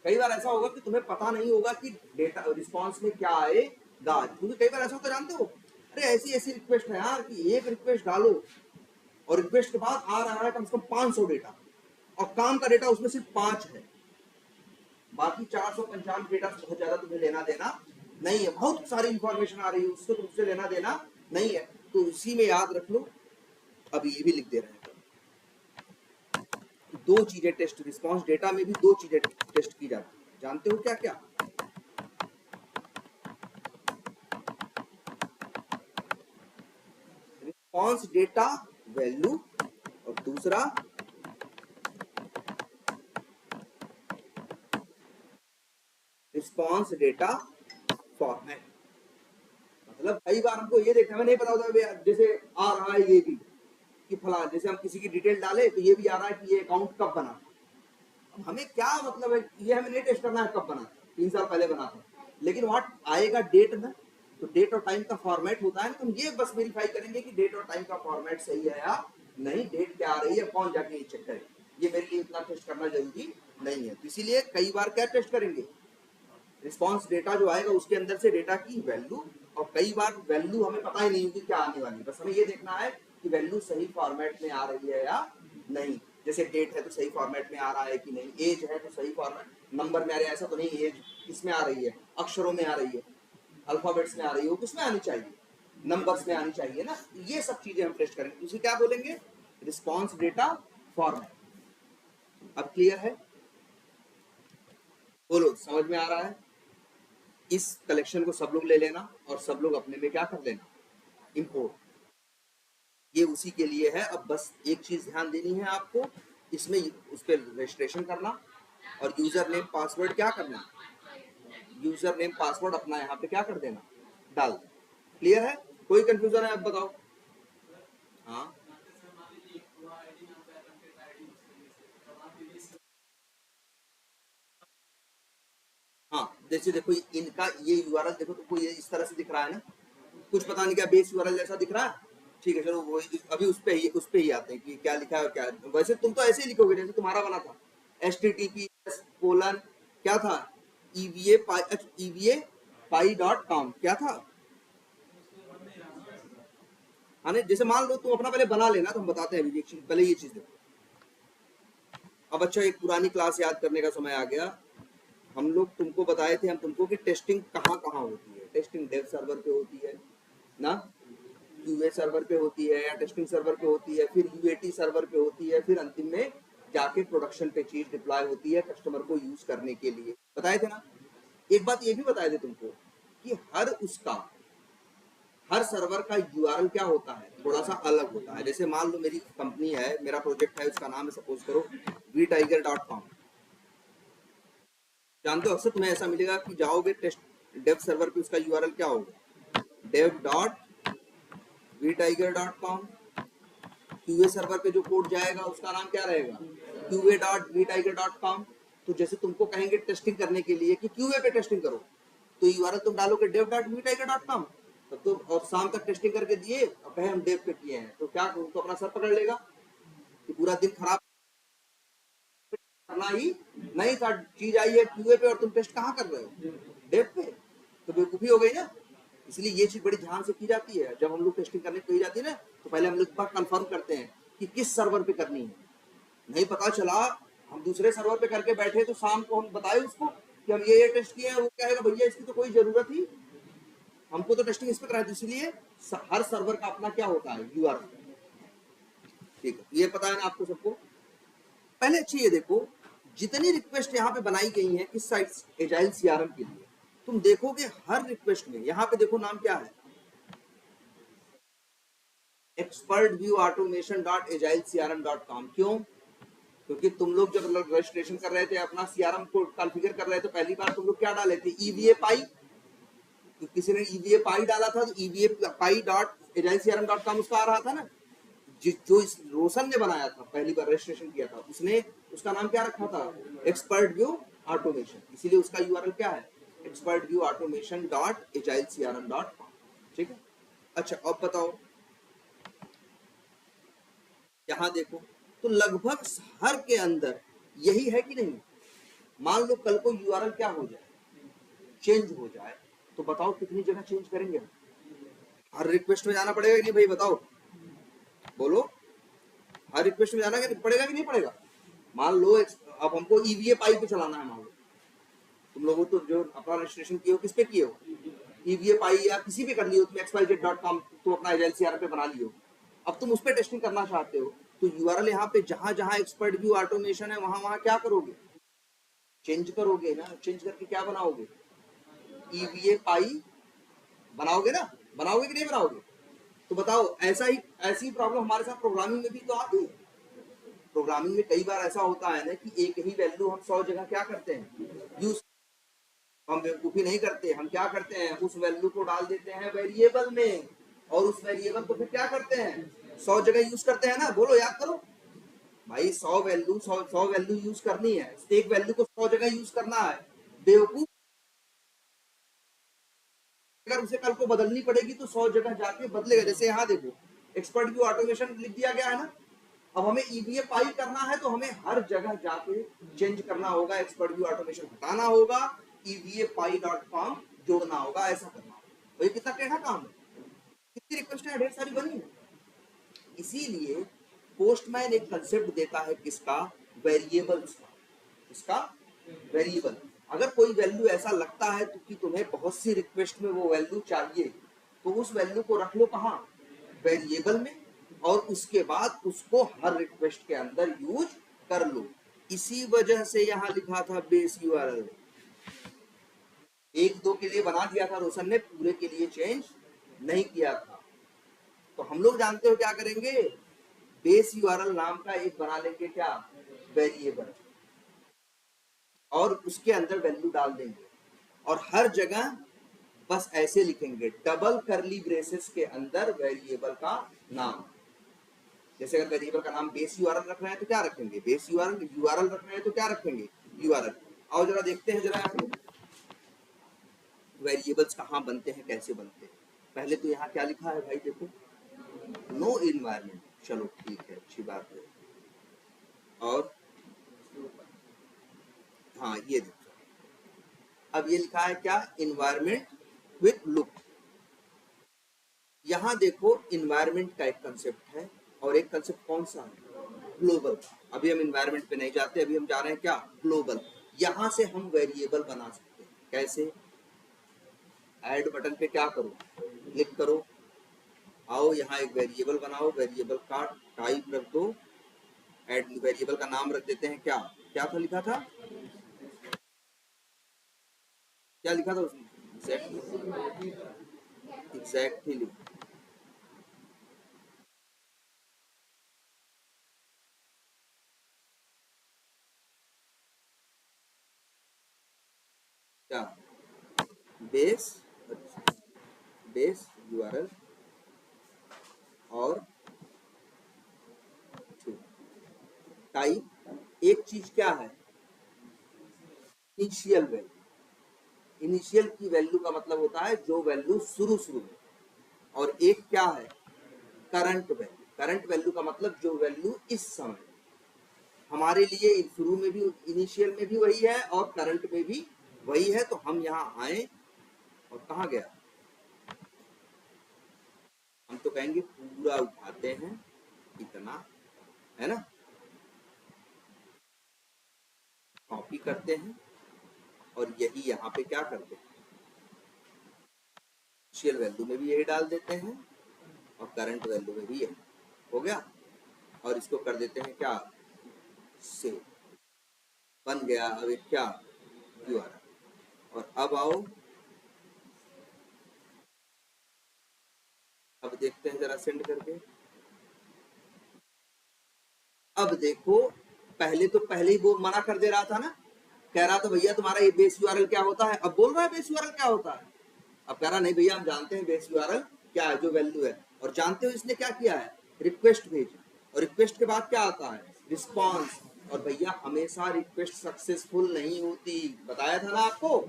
A: कई बार ऐसा होगा कि तुम्हें पता नहीं होगा कि डेटा रिस्पॉन्स में क्या आएगा, क्योंकि कई बार ऐसा होता है, जानते हो, अरे ऐसी ऐसी रिक्वेस्ट है यार कि एक रिक्वेस्ट डालो और रिक्वेस्ट के बाद आ रहा है कम से कम 500 डेटा, और काम का डेटा उसमें सिर्फ 5 है, बाकी 495 डेटा से बहुत ज्यादा तुम्हें लेना देना नहीं है। बहुत सारी इंफॉर्मेशन आ रही है, उससे तुमसे लेना देना नहीं है। तो इसी में याद रख लो, अब ये भी लिख दे रहे हैं, दो चीजें टेस्ट, रिस्पॉन्स डेटा में भी दो चीजें टेस्ट की जाती है, जानते हो क्या क्या। रिस्पॉन्स डेटा वैल्यू और दूसरा रिस्पॉन्स डेटा फॉर्मेट। मतलब कई बार हमको ये देखना में नहीं पता होता, जैसे आ रहा है ये भी कि फला, जैसे हम किसी की डिटेल डाले तो ये भी आ रहा है कि ये अकाउंट कब बना। अब हमें क्या मतलब है, ये हमें नहीं टेस्ट करना है कब बना, 3 साल पहले बना था, लेकिन व्हाट आएगा डेट में। तो डेट और टाइम का फॉर्मेट होता है, तो हम ये बस वेरीफाई करेंगे कि डेट और टाइम का फॉर्मेट सही है या नहीं, डेट क्या आ रही है, कौन जाके ये चेक करे। ये मेरे लिए इतना टेस्ट करना जरूरी नहीं है। तो इसीलिए कई बार क्या टेस्ट करेंगे, रिस्पॉन्स डेटा जो आएगा उसके अंदर से डेटा की वैल्यू, और कई बार वैल्यू हमें पता ही नहीं होगी क्या आने वाली, बस हमें ये देखना है कि वैल्यू सही फॉर्मेट में आ रही है या नहीं। जैसे डेट है तो सही फॉर्मेट में आ रहा है कि नहीं, एज है तो सही फॉर्मेट, नंबर में आ रहा है, ऐसा तो नहीं एज किसमें आ रही है, अक्षरों में आ रही है, अल्फाबेट्स में आ रही है, वो किसमें आनी चाहिए, नंबर्स में आनी चाहिए ना। ये सब चीजें हम टेस्ट करेंगे, उसे क्या बोलेंगे, रिस्पॉन्स डेटा फॉर्मेट। अब क्लियर है, बोलो समझ में आ रहा है। इस कलेक्शन को सब लोग ले लेना और सब लोग अपने में क्या कर लेना, इंपोर्ट। ये उसी के लिए है। अब बस एक चीज ध्यान देनी है आपको, इसमें उस पर रजिस्ट्रेशन करना और यूजर नेम पासवर्ड क्या करना, यूजर नेम पासवर्ड अपना यहाँ पे क्या कर देना, डाल देना। क्लियर है, कोई कंफ्यूजन है अब बताओ। हाँ हाँ, जैसे देखो इनका ये यूआरएल देखो, तो ये इस तरह से दिख रहा है ना, कुछ पता नहीं क्या बेस यूआरएल जैसा दिख रहा है। ठीक है चलो, वो अभी उस पे ही आते हैं कि क्या लिखा है और क्या। वैसे तुम तो ऐसे ही लिखोगे जैसे तुम्हारा बना था, https: क्या था, eva.pi.com क्या था। हाँ जैसे मान लो तुम अपना पहले बना लेना, तो हम बताते हैं अभी, पहले ये चीज देखो। अब अच्छा, एक पुरानी क्लास याद करने का समय आ गया। हम लोग तुमको बताए थे हम तुमको कि टेस्टिंग कहाँ कहाँ होती है, टेस्टिंग डेव सर्वर पे होती है ना, QA सर्वर पे होती है या टेस्टिंग सर्वर पे होती है, फिर UAT सर्वर पे होती है, फिर अंतिम में जाके प्रोडक्शन पे चीज डिप्लॉय होती है कस्टमर को यूज करने के लिए। बताए थे ना। एक बात ये भी बताए थे तुमको कि हर सर्वर का URL क्या होता है, थोड़ा सा अलग होता है। जैसे मान लो मेरी कंपनी है, मेरा प्रोजेक्ट है, उसका नाम है सपोज करो vtiger.com। जानते हो अक्सर तुम्हें ऐसा मिलेगा कि जाओगे टेस्ट डेव सर्वर पे, उसका URL क्या होगा, dev.vtiger.com। QA सर्वर पे जो कोड जाएगा उसका नाम क्या रहेगा, qa.vtiger.com। तो जैसे तुमको कहेंगे टेस्टिंग करने के लिए कि QA पे टेस्टिंग करो, तो URL तुम डालोगे dev.vtiger.com। तब तो और शाम तक टेस्टिंग करके दिए और कहे हम डेव पे किए हैं, तो क्या तो अपना सर पकड़ लेगा कि पूरा दिन खराब करना ही नहीं था। चीज आई है QA पे और तुम टेस्ट कहाँ कर रहे हो, डेव पे, तो बेवकूफी हो गई ना। इसलिए ये चीज बड़ी ध्यान से की जाती है। जब हम लोग टेस्टिंग करने की जाती है ना, तो पहले हम लोग कंफर्म करते हैं कि किस सर्वर पे करनी है। नहीं पता चला हम दूसरे सर्वर पे करके बैठे, तो शाम को हम बताए उसको कि हम ये टेस्ट किए हैं, वो कहेगा भैया इसकी तो कोई जरूरत ही, हमको तो टेस्टिंग इस पे कराई थी। इसलिए हर सर्वर का अपना क्या होता है, URL। ठीक है, ये पता है ना आपको सबको। पहले अच्छी ये देखो, जितनी रिक्वेस्ट यहाँ पे बनाई गई है किस साइट, एजाइल CRM के लिए, तुम देखोगे हर रिक्वेस्ट में यहाँ पे देखो नाम क्या है, expertviewautomation.agilecrm.com। क्यों? क्योंकि तुम लोग जब रजिस्ट्रेशन कर रहे थे, अपना CRM को कॉन्फ़िगर कर रहे थे, पहली बार तुम लोग क्या डाले थे, EVA पाई। तो किसी ने EVA पाई डाला था, तो EVA पाई.agilecrm.com उसका आ रहा था ना। जो इस रोशन ने बनाया था, पहली बार रजिस्ट्रेशन किया था, उसने उसका नाम क्या रखा था, एक्सपर्ट व्यू ऑटोमेशन। इसीलिए उसका URL क्या है, expertviewautomation.agilecrm.com। ठीक है। अच्छा अब बताओ, यहां देखो तो लगभग हर के अंदर यही है कि नहीं। मान लो कल को URL क्या हो जाए, चेंज हो जाए, तो बताओ कितनी जगह चेंज करेंगे। हर रिक्वेस्ट में जाना पड़ेगा कि नहीं भाई, बताओ, बोलो, हर रिक्वेस्ट में जाना पड़ेगा कि नहीं पड़ेगा। मान लो अब हमको EVA पाई पे चलाना है, मान लो तुम लोगों तो जो अपना रजिस्ट्रेशन किए हो किस पे किए हो, EVA पाई या किसी पे कर लियो तुम, xyz.com तो अपना एजाइल CRM पे बना लियो। अब तुम उस पे टेस्टिंग करना चाहते हो, तो URL यहाँ पे जहां जहां एक्सपर्ट व्यू ऑटोमेशन है, वहां वहां क्या करोगे, चेंज करोगे ना। चेंज करके क्या बनाओगे, EVA पाई बनाओगे ना, बनाओगे कि नहीं बनाओगे। तो बताओ, ऐसी प्रॉब्लम हमारे साथ प्रोग्रामिंग में भी तो आती है। प्रोग्रामिंग में कई बार ऐसा होता है ना कि एक ही वैल्यू हम 100 जगह क्या करते हैं, यूज। हम बेवकूफी नहीं करते, हम क्या करते हैं, उस वैल्यू को डाल देते हैं वेरिएबल में, और उस वेरिएबल को फिर क्या करते हैं, 100 जगह यूज करते हैं ना। बोलो, याद करो भाई, 100 वैल्यू यूज करनी है, एक वैल्यू को 100 जगह यूज करना है। बेवकूफ, अगर उसे कल को बदलनी पड़ेगी तो 100 जगह जाके बदलेगा। जैसे यहाँ देखो, एक्सपर्ट व्यू ऑटोमेशन लिख दिया गया है ना, अब हमें EVA पाई करना है, तो हमें हर जगह जाके चेंज करना होगा, एक्सपर्ट व्यू ऑटोमेशन हटाना होगा, EVAPie.com जोड़ना होगा, ऐसा करना होगा। तो ये कितना टेढ़ा काम है, कितनी रिक्वेस्टें ढेर सारी बनी है। इसीलिए पोस्टमैन एक कंसेप्ट देता है किसका, वेरिएबल्स का। किसका, वेरिएबल। अगर कोई वैल्यू ऐसा लगता है तो कि तुम्हें बहुत सी रिक्वेस्ट में वो वैल्यू चाहिए, तो उस वैल्यू को रख लो कहाँ, वेरिएबल में, और उसके बाद उसको हर रिक्वेस्ट के अंदर यूज कर लो। इसी वजह से यहां लिखा था बेस URL। एक दो के लिए बना दिया था रोशन ने, पूरे के लिए चेंज नहीं किया था। तो हम लोग जानते हो क्या करेंगे, बेस URL नाम का एक बना लेंगे, क्या, वेरिएबल, और उसके अंदर वैल्यू डाल देंगे, और हर जगह बस ऐसे लिखेंगे, डबल करली ब्रेसेस के अंदर वेरिएबल का नाम। जैसे अगर वेरिएबल का नाम बेस URL रख रहे हैं तो क्या रखेंगे, बेस URL रख रहे हैं तो क्या रखेंगे, URL। आओ जरा देखते हैं जरा वेरिएबल्स कहाँ बनते हैं, कैसे बनते हैं। पहले तो यहाँ क्या लिखा है भाई, देखो, नो इन्वायरमेंट। चलो ठीक है, अच्छी बात है। और हाँ, ये देखो, अब ये लिखा है क्या, इन्वायरमेंट विथ लुक। यहाँ देखो, इन्वायरमेंट का एक कंसेप्ट है, और एक कंसेप्ट कौन सा है, ग्लोबल। अभी हम इन्वायरमेंट पे नहीं जाते, अभी हम जा रहे हैं क्या, ग्लोबल। यहां से हम वेरिएबल बना सकते हैं। कैसे, ऐड बटन पे क्या करो, क्लिक करो, आओ यहाँ एक वेरिएबल बनाओ, वेरिएबल का टाइप रख दो, एड वेरिएबल का नाम रख देते हैं क्या, क्या था लिखा था, क्या लिखा था उसमें, एग्जैक्टली क्या, बेस, बेस यूआरएल और टाइप। एक चीज क्या है, इनिशियल वैल्यू, इनिशियल की वैल्यू का मतलब होता है जो वैल्यू शुरू शुरू में, और एक क्या है, करंट वैल्यू, करंट वैल्यू का मतलब जो वैल्यू इस समय, हमारे लिए शुरू में भी इनिशियल में भी वही है और करंट में भी वही है। तो हम यहाँ आए और कहाँ गया, हम तो कहेंगे पूरा उठाते हैं इतना, है ना, कॉपी करते हैं और यही यहाँ पे क्या करते हैं, इनिशियल वैल्यू में भी यही डाल देते हैं और करंट वैल्यू में भी यही, हो गया। और इसको कर देते हैं क्या, सेव, बन गया। अब एक क्या, URL। और अब आओ, अब देखते हैं जरा सेंड करके। अब देखो, पहले तो पहले ही वो मना कर दे रहा था ना, कह रहा था भैया तुम्हारा ये बेस यूआरएल क्या होता है, अब बोल रहा है बेस यूआरएल क्या होता है, अब कह रहा नहीं भैया हम जानते हैं बेस यूआरएल क्या है, जो वैल्यू है। और जानते हो इसने क्या किया है, रिक्वेस्ट भेजी, और रिक्वेस्ट के बाद क्या आता है, रिस्पॉन्स। और भैया हमेशा रिक्वेस्ट सक्सेसफुल नहीं होती, बताया था ना आपको,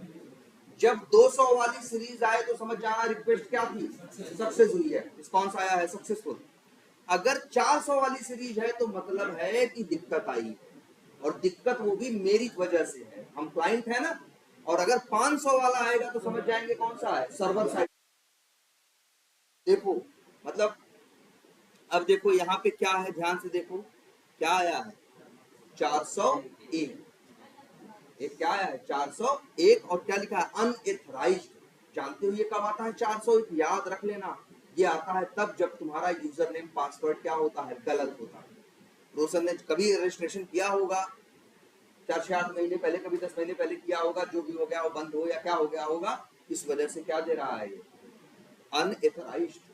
A: जब 200 वाली सीरीज आए तो समझ जाना रिक्वेस्ट क्या थी, सक्सेस हुई है, रिस्पॉन्स आया है सक्सेसफुल। अगर 400 वाली सीरीज है तो मतलब है कि दिक्कत आई है, और दिक्कत वो भी मेरी वजह से है, हम क्लाइंट है ना। और अगर 500 वाला आएगा तो समझ जाएंगे कौन सा है, सर्वर साइड। देखो मतलब, अब देखो यहाँ पे क्या है, ध्यान से देखो क्या आया है, 401, एक क्या आया है 401, और क्या लिखा है, अनएथराइज्ड। जानते हो ये कब आता है 401, याद रख लेना, ये आता है तब जब तुम्हारा यूजर नेम पासवर्ड क्या होता है, गलत होता है। रोशन ने कभी रजिस्ट्रेशन किया होगा 4 से 8 महीने पहले, कभी 10 महीने पहले किया होगा, जो भी हो गया वो बंद हो या क्या हो गया होगा, इस वजह से क्या दे रहा है ये, अनएथराइज्ड।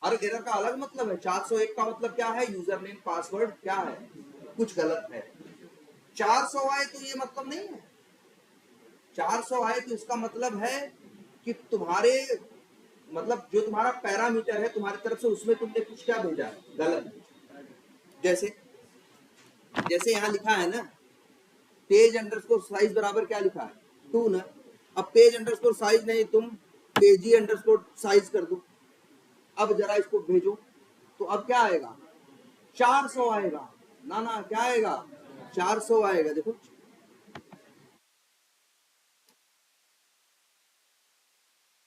A: हर एरर का अलग मतलब है, 401 का मतलब क्या है, यूजर नेम पासवर्ड क्या है, कुछ गलत है। 400 आए तो ये मतलब नहीं है, 400 आए तो इसका मतलब है कि तुम्हारे, मतलब जो तुम्हारा पैरामीटर है तुम्हारी तरफ से, उसमें तुमने कुछ क्या भेजा है, गलत। जैसे जैसे यहाँ लिखा है ना, पेज अंडरस्कोर साइज बराबर क्या लिखा है, 2 ना। अब पेज अंडरस्कोर साइज नहीं, तुम पेजी अंडरस्कोर साइज कर दो। अब जरा इसको भेजो, तो अब क्या आएगा, 400 आएगा ना, ना क्या आएगा, 400 आएगा। देखो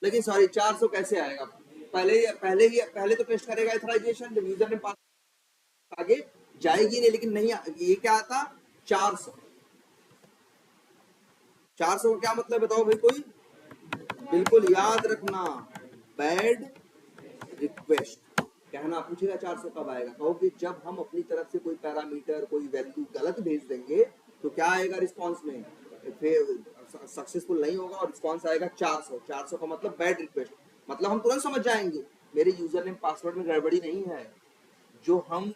A: लेकिन सॉरी 400 कैसे आएगा, पहले तो टेस्ट करेगा एथराइजेशन, जब यूजर ने पास आगे जाएगी नहीं, लेकिन नहीं, ये क्या आता, 400। 400 का क्या मतलब बताओ भाई कोई, बिल्कुल याद रखना, बैड रिक्वेस्ट। कहना पूछेगा 400 कब आएगा, कहोगे जब हम अपनी तरफ से कोई पैरामीटर कोई वैल्यू गलत भेज देंगे तो क्या आएगा रिस्पांस में, फिर सक्सेसफुल नहीं होगा और रिस्पांस आएगा 400। 400 का मतलब बैड रिक्वेस्ट, मतलब हम तुरंत समझ जाएंगे मेरे यूजर नेम पासवर्ड में गड़बड़ी नहीं है, जो हम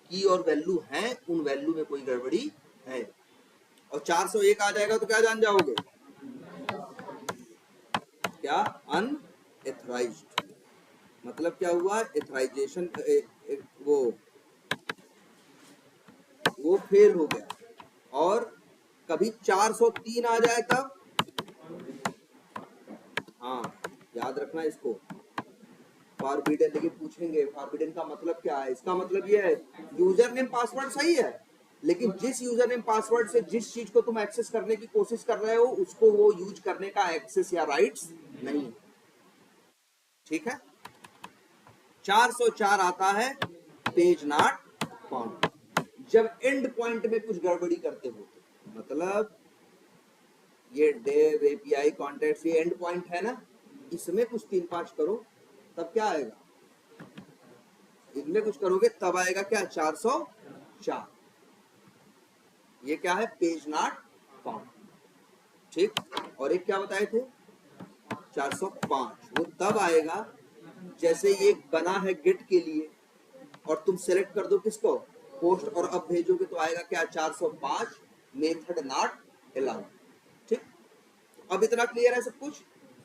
A: की और वैल्यू है उन वैल्यू में कोई गड़बड़ी है। और 401 आ जाएगा तो क्या जान जाओगे, क्या, अनएथराइज्ड। मतलब क्या हुआ, एथराइजेशन वो फेल हो गया। और कभी 403 आ जाए तब, हाँ याद रखना इसको, फॉरबिडन, लेकिन पूछेंगे फॉरबिडन का मतलब क्या है, इसका मतलब ये है यूजर नेम पासवर्ड सही है, लेकिन जिस यूजर नेम पासवर्ड से जिस चीज को तुम एक्सेस करने की कोशिश कर रहे हो उसको वो यूज करने का एक्सेस या राइट्स नहीं, ठीक है। 404 आता है पेज नॉट फाउंड, जब एंड पॉइंट में कुछ गड़बड़ी करते हो, मतलब ये डेव एपीआई कॉन्टेक्ट, ये एंड पॉइंट है ना, इसमें कुछ 3-5 करो तब क्या आएगा, इनमें कुछ करोगे तब आएगा क्या, 404। ये क्या है, पेज नॉट फाउंड। ठीक, और एक क्या बताए थे, 405, वो तब आएगा जैसे ये बना है गेट के लिए और तुम सेलेक्ट कर दो किसको, पोस्ट, और अब भेजोगे तो आएगा क्या, 405 मेथड नॉट अलाउड। ठीक, अब इतना क्लियर है सब कुछ।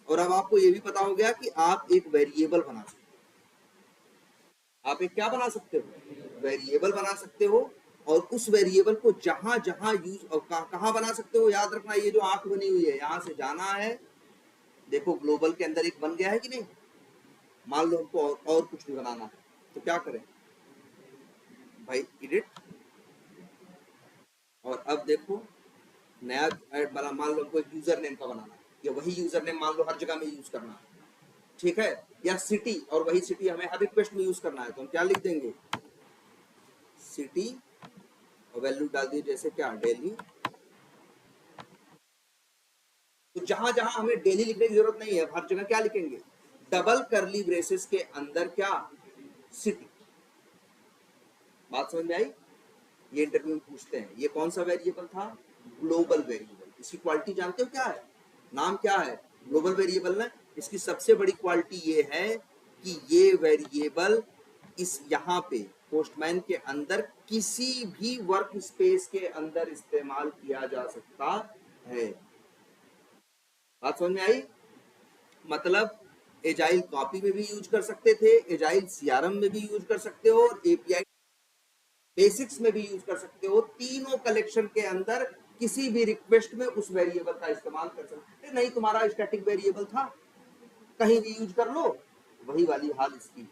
A: और अब आपको ये भी पता हो गया कि आप एक वेरिएबल बना सकते हो। आप एक क्या बना सकते हो, वेरिएबल बना सकते हो, और उस वेरिएबल को जहां जहां यूज और कहां बना सकते हो, याद रखना ये जो आंख बनी हुई है यहां से जाना है, देखो ग्लोबल के अंदर एक बन गया है कि नहीं। मान लो हमको और कुछ भी बनाना है तो क्या करें भाई, एडिट, और अब देखो नया ऐड बना, मान लो हमको एक यूजर नेम का बनाना है, या वही यूजर नेम मान लो हर जगह में यूज करना है, ठीक है, या सिटी, और वही सिटी हमें हर रिक्वेस्ट में यूज करना है, तो हम क्या लिख देंगे, सिटी, और वैल्यू डाल दी जैसे क्या, दिल्ली। तो जहां जहां हमें डेली लिखने की जरूरत नहीं है, हर जगह क्या लिखेंगे, डबल करली ब्रेसेस के अंदर क्या, सिटी। बात समझ में आई। ये इंटरव्यू में पूछते हैं, ये कौन सा वेरिएबल था, ग्लोबल वेरिएबल। इसकी क्वालिटी जानते हो क्या है, नाम क्या है, ग्लोबल वेरिएबल ना। इसकी सबसे बड़ी क्वालिटी ये है कि ये वेरिएबल इस यहाँ पे पोस्टमैन के अंदर किसी भी वर्क स्पेस के अंदर इस्तेमाल किया जा सकता है। बात समझ में आई। मतलब एजाइल कॉपी में भी यूज कर सकते थे, एजाइल सीआरएम में भी यूज कर सकते हो, और एपीआई बेसिक्स में भी यूज कर सकते हो। तीनों कलेक्शन के अंदर किसी भी रिक्वेस्ट में उस वेरिएबल का इस्तेमाल कर सकते हैं। नहीं तुम्हारा स्टैटिक वेरिएबल था, कहीं भी यूज कर लो, वही वाली हाल इसकी,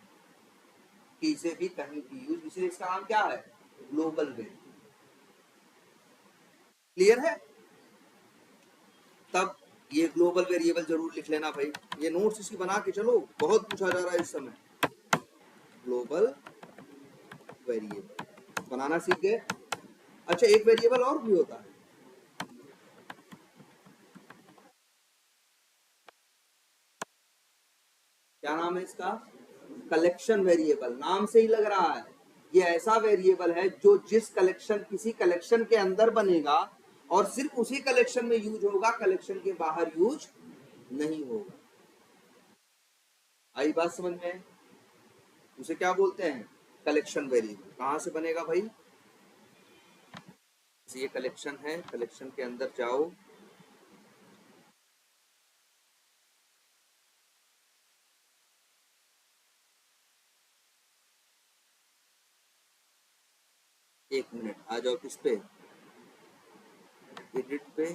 A: कि इसे भी कहीं भी यूज, इसलिए इसका नाम क्या है, ग्लोबल वेरिएबल। क्लियर है। तब ये ग्लोबल वेरिएबल जरूर लिख लेना भाई, ये नोट्स इसकी बना के चलो, बहुत पूछा जा रहा है इस समय। ग्लोबल वेरिएबल बनाना सीख गए। अच्छा, एक वेरिएबल और भी होता है, क्या नाम है इसका, कलेक्शन वेरिएबल। नाम से ही लग रहा है ये ऐसा वेरिएबल है जो जिस कलेक्शन, किसी कलेक्शन के अंदर बनेगा और सिर्फ उसी कलेक्शन में यूज होगा, कलेक्शन के बाहर यूज नहीं होगा। आई बात समझ में। उसे क्या बोलते हैं, कलेक्शन वेरिएबल। कहां से बनेगा भाई, ये कलेक्शन है, कलेक्शन के अंदर जाओ, एक मिनट, आ जाओ किस पे, एडिट पे,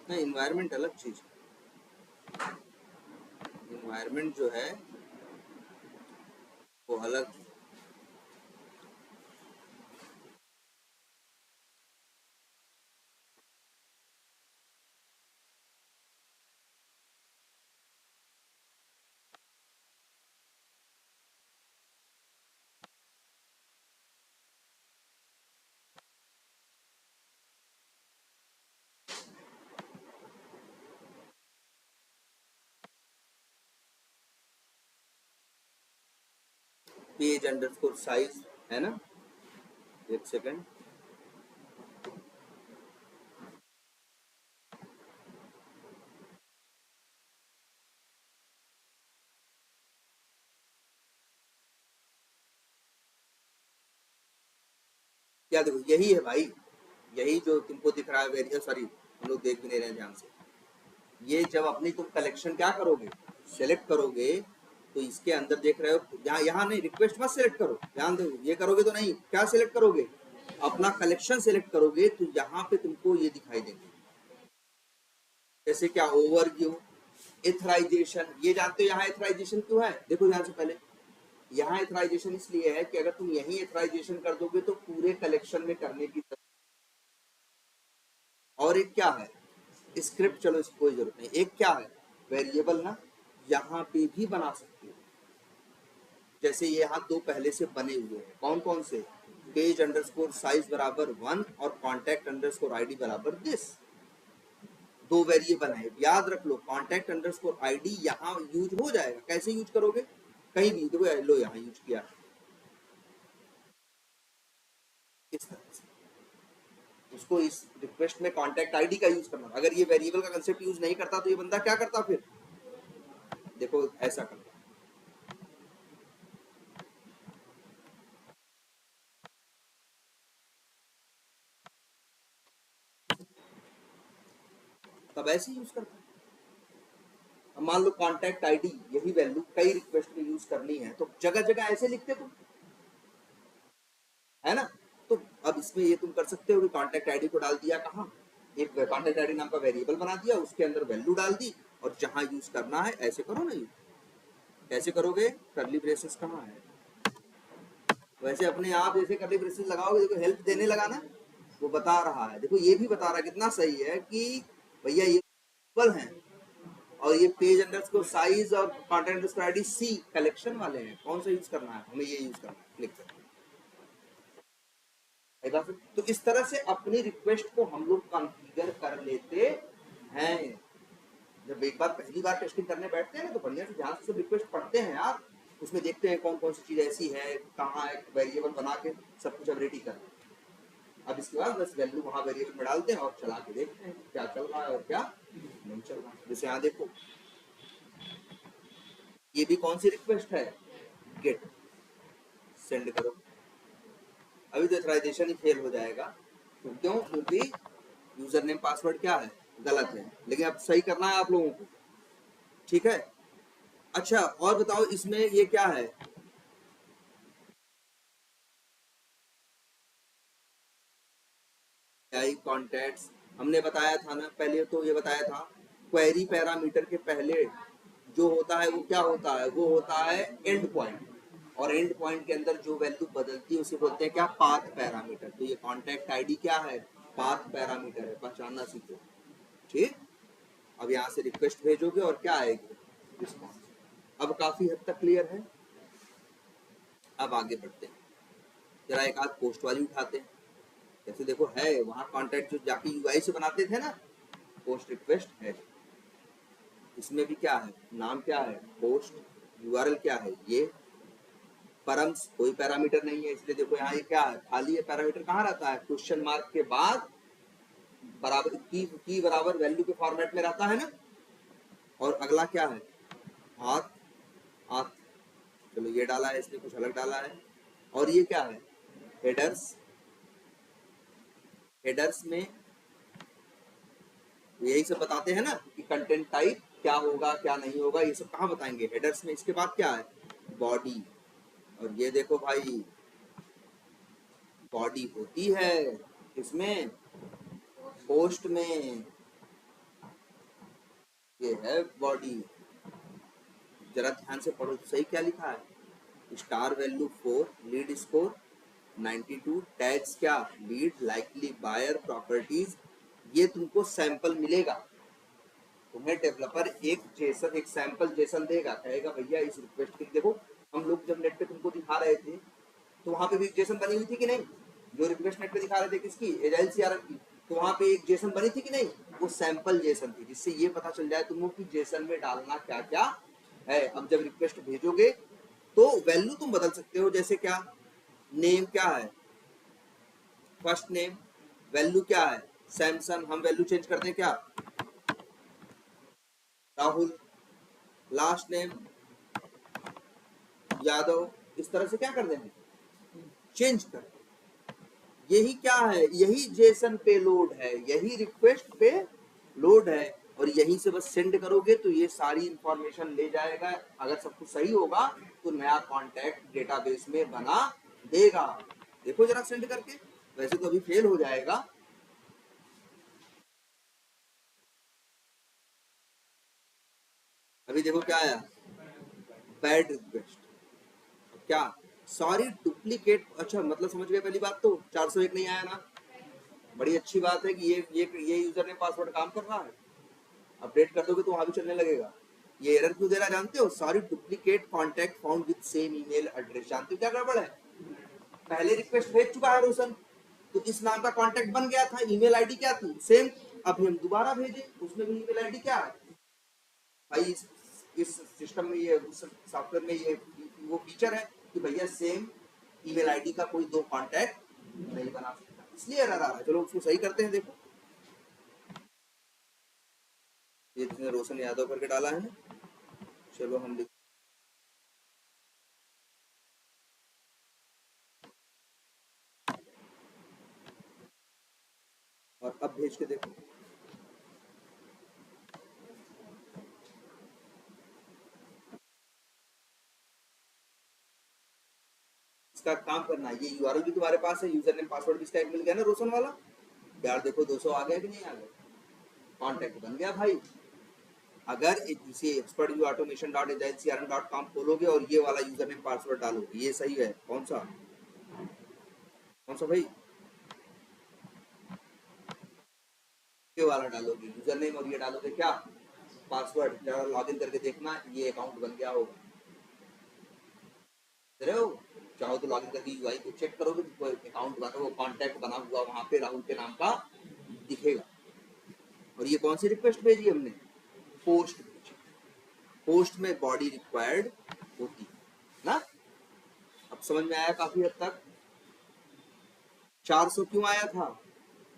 A: नहीं इन्वायरमेंट अलग चीज है, इन्वायरमेंट जो है वो अलग। पेज अंडरस्कोर साइज है ना, एक सेकंड, क्या देखो यही है भाई, यही जो तुमको दिख रहा है वेरिएबल, सॉरी हम लोग देख भी नहीं रहे ध्यान से। ये जब अपनी तुम कलेक्शन क्या करोगे, सेलेक्ट करोगे, तो इसके अंदर देख रहे हो, यहाँ यहाँ नहीं, रिक्वेस्ट मत सेलेक्ट करो, ध्यान दो, ये करोगे तो नहीं, क्या सेलेक्ट करोगे, अपना कलेक्शन सेलेक्ट करोगे, तो यहाँ पे तुमको ये दिखाई देंगे, जैसे क्या, ओवरव्यू, एथराइजेशन। ये जानते हो यहाँ एथराइजेशन क्यों है, देखो ध्यान से पहले, यहाँ एथराइजेशन इसलिए है कि अगर तुम यही एथराइजेशन कर दोगे तो पूरे कलेक्शन में करने की जरूरत। और एक क्या है, स्क्रिप्ट, चलो इसकी कोई जरूरत नहीं। एक क्या है, वेरिएबल ना, यहाँ पे भी बना सकते हो, जैसे ये यहाँ दो पहले से बने हुए हैं, कौन कौन से, पेज अंडरस्कोर साइज बराबर 1 और कॉन्टैक्ट अंडरस्कोर आईडी बराबर दिस। दो वेरिएबल है, याद रख लो। कॉन्टैक्ट अंडरस्कोर आईडी यहाँ यूज हो जाएगा। कैसे यूज करोगे? कहीं भी देखो, लो यहाँ यूज किया इस तरह से। उसको इस रिक्वेस्ट में कॉन्टैक्ट आईडी का यूज करना। अगर ये वेरिएबल का कंसेप्ट यूज नहीं करता तो ये बंदा क्या करता? फिर देखो ऐसा करता। तब ऐसे यूज करता। अब मान लो कॉन्टैक्ट आईडी यही वैल्यू कई रिक्वेस्ट में यूज करनी है तो जगह जगह ऐसे लिखते तुम, है ना? तो अब इसमें ये तुम कर सकते हो कि कॉन्टैक्ट आईडी को डाल दिया कहाँ, एक कॉन्टैक्ट आईडी नाम का वेरिएबल बना दिया, उसके अंदर वैल्यू डाल दी और जहां यूज करना है ऐसे करो ना। कैसे करोगे? करली ब्रेसेस कहाँ है? वैसे अपने आप जैसे करली ब्रेसेस लगाओगे, देखो हेल्प देने लगा ना, वो बता रहा है। देखो ये भी बता रहा है, कितना सही है कि भैया ये है और ये पेज अंडरस्कोर साइज और कंटेंट अंडरस्कोर आईडी सी कलेक्शन वाले हैं। कौन सा यूज करना है? हमें ये यूज करना है। क्लिक करना। तो इस तरह से अपनी रिक्वेस्ट को हम लोग कॉन्फ़िगर कर लेते हैं। जब एक बार पहली बार टेस्टिंग करने बैठते हैं ना तो बढ़िया से ध्यान से सब रिक्वेस्ट पढ़ते हैं यार, उसमें देखते हैं कौन कौन सी चीज ऐसी है, कहाँ एक वेरिएबल बना के सब कुछ अब रेडी कर। अब इसके बाद बस वैल्यू वहां वेरिएबल में डालते हैं और चला के देखते हैं क्या चल रहा है और क्या नहीं चल रहा है। जैसे यहाँ देखो, ये भी कौन सी रिक्वेस्ट है? गेट। सेंड करो। अभी तो ऑथराइजेशन ही फेल हो जाएगा। क्यों? क्योंकि यूजर नेम पासवर्ड क्या है? गलत है। लेकिन अब सही करना है आप लोगों को, ठीक है? अच्छा और बताओ इसमें ये क्या है? कॉन्टैक्ट्स हमने बताया था ना पहले, तो ये बताया था क्वेरी पैरामीटर के पहले जो होता है वो क्या होता है? वो होता है एंड पॉइंट, और एंड पॉइंट के अंदर जो वैल्यू बदलती है उसे बोलते हैं क्या? Path parameter. तो ये कॉन्टैक्ट आईडी क्या है? पाथ पैरामीटर है। पहचानना सीखो, ठीक? अब यहाँ से रिक्वेस्ट भेजोगे और क्या आएगी? रिस्पॉन्स। अब काफी हद तक क्लियर है। अब आगे बढ़ते हैं, जरा एक आध पोस्ट वाली उठाते हैं। जैसे देखो है वहां कॉन्टैक्ट जो जाके यूआई से बनाते थे ना, पोस्ट रिक्वेस्ट है। इसमें भी क्या है? नाम क्या है? पोस्ट। यूआरएल क्या है? ये। परम्स कोई पैरामीटर नहीं है, इसलिए देखो यहाँ ये क्या है? खाली है। पैरामीटर कहाँ रहता है? क्वेश्चन मार्क के बाद बराबर की बराबर वैल्यू के फॉर्मेट में रहता है ना। और अगला क्या है? हाथ। हाथ, चलो ये डाला है इसने, कुछ अलग डाला है। और ये क्या है? हेडर्स। हेडर्स में यही सब बताते हैं ना कि कंटेंट टाइप क्या होगा क्या नहीं होगा, ये सब कहाँ बताएंगे? हेडर्स में। इसके बाद क्या है? बॉडी। और ये देखो भाई, बॉडी होती है इसमें पोस्ट में, ये है बॉडी। जरा ध्यान से पढ़ो तो सही क्या लिखा है? Star value 4, lead score 92, tags क्या? Lead, likely buyer, properties. ये तुमको सैंपल मिलेगा। तुम्हें डेवलपर एक जेसन, एक सैंपल जेसन देगा, कहेगा भैया इस रिक्वेस्ट के देखो। हम लोग जब नेट पे तुमको दिखा रहे थे तो वहां पे भी एक जेसन बनी हुई थी कि नहीं? जो रिक्वेस्ट नेट पे दिखा रहे थे किसकी? एजाइल सीआरएम की। तो वहां पे एक जेसन बनी थी कि नहीं? वो सैंपल जेसन थी, जिससे ये पता चल जाए तुमको कि जेसन में डालना क्या क्या है। अब जब रिक्वेस्ट भेजोगे तो वैल्यू तुम बदल सकते हो। जैसे क्या? नेम क्या है? First name. वैल्यू क्या है? सैमसन। हम वैल्यू चेंज करते हैं क्या? राहुल। Last name Yadav. इस तरह से क्या कर देंगे? चेंज कर। यही क्या है? यही जेसन पे लोड है, यही रिक्वेस्ट पे लोड है। और यहीं से बस सेंड करोगे तो ये सारी इंफॉर्मेशन ले जाएगा। अगर सब कुछ सही होगा तो नया कॉन्टैक्ट डेटाबेस में बना देगा। देखो जरा सेंड करके। वैसे तो अभी फेल हो जाएगा। अभी देखो क्या आया? Bad request. क्या? Sorry duplicate. अच्छा मतलब समझ गए पहली बात तो 401 नहीं आया ना। बड़ी अच्छी बात है कि ये यूजर ने पासवर्ड काम कर रहा है। अपडेट कर दोगे तो वहां भी चलने लगेगा। ये एरर क्यों दे रहा जानते हो? Sorry duplicate contact found with same email address. जानते हो क्या गड़बड़ है? पहले रिक्वेस्ट भेज चुका है रोशन, तो इस नाम का कांटेक्ट बन गया था, ईमेल आईडी क्या थी सेम, अभी हम दोबारा भेजे, उसमें भी ईमेल आईडी क्या है भाई, इस सिस्टम में ये, उस सॉफ्टवेयर में ये वो फीचर है कि भैया सेम ईमेल आईडी का कोई दो कांटेक्ट नहीं बना सकता, इसलिए एरर आ रहा है। चलो उसको सही करते हैं। देखो ये जिसने रोशन यादव करके डाला है ना, चलो हम लिख, और अब भेज के देखो, इसका काम करना है। ये यूआरएल भी तुम्हारे पास है, यूजर नेम पासवर्ड भी इसका एक मिल गया ना रोशन वाला यार, देखो 200 आ गया कि नहीं आ गया, कॉन्टेक्ट बन गया भाई। अगर इसे expert you automation dot agile CRM dot com खोलोगे और ये वाला यूजर नेम पासवर्ड डालोगे, ये सही है, कौन सा भाई, ये वाला डालोगे यूजर नेम और ये डालोगे क्या पासवर्ड, जरा लॉगिन करके देखना ये अकाउंट बन गया होगा। रहे हो चाहो तो लॉगिन करके यूआई को चेक करोगे तो कोई अकाउंट बना, वो कॉन्टैक्ट बना हुआ वहां पे राहुल के नाम का दिखेगा। और ये कौन सी रिक्वेस्ट भेजी हमने, पोस्ट भेजी, पोस्ट में बॉडी रिक्वायर्ड होती है ना। अब समझ में आया काफी हद तक। 400 क्यों आया था,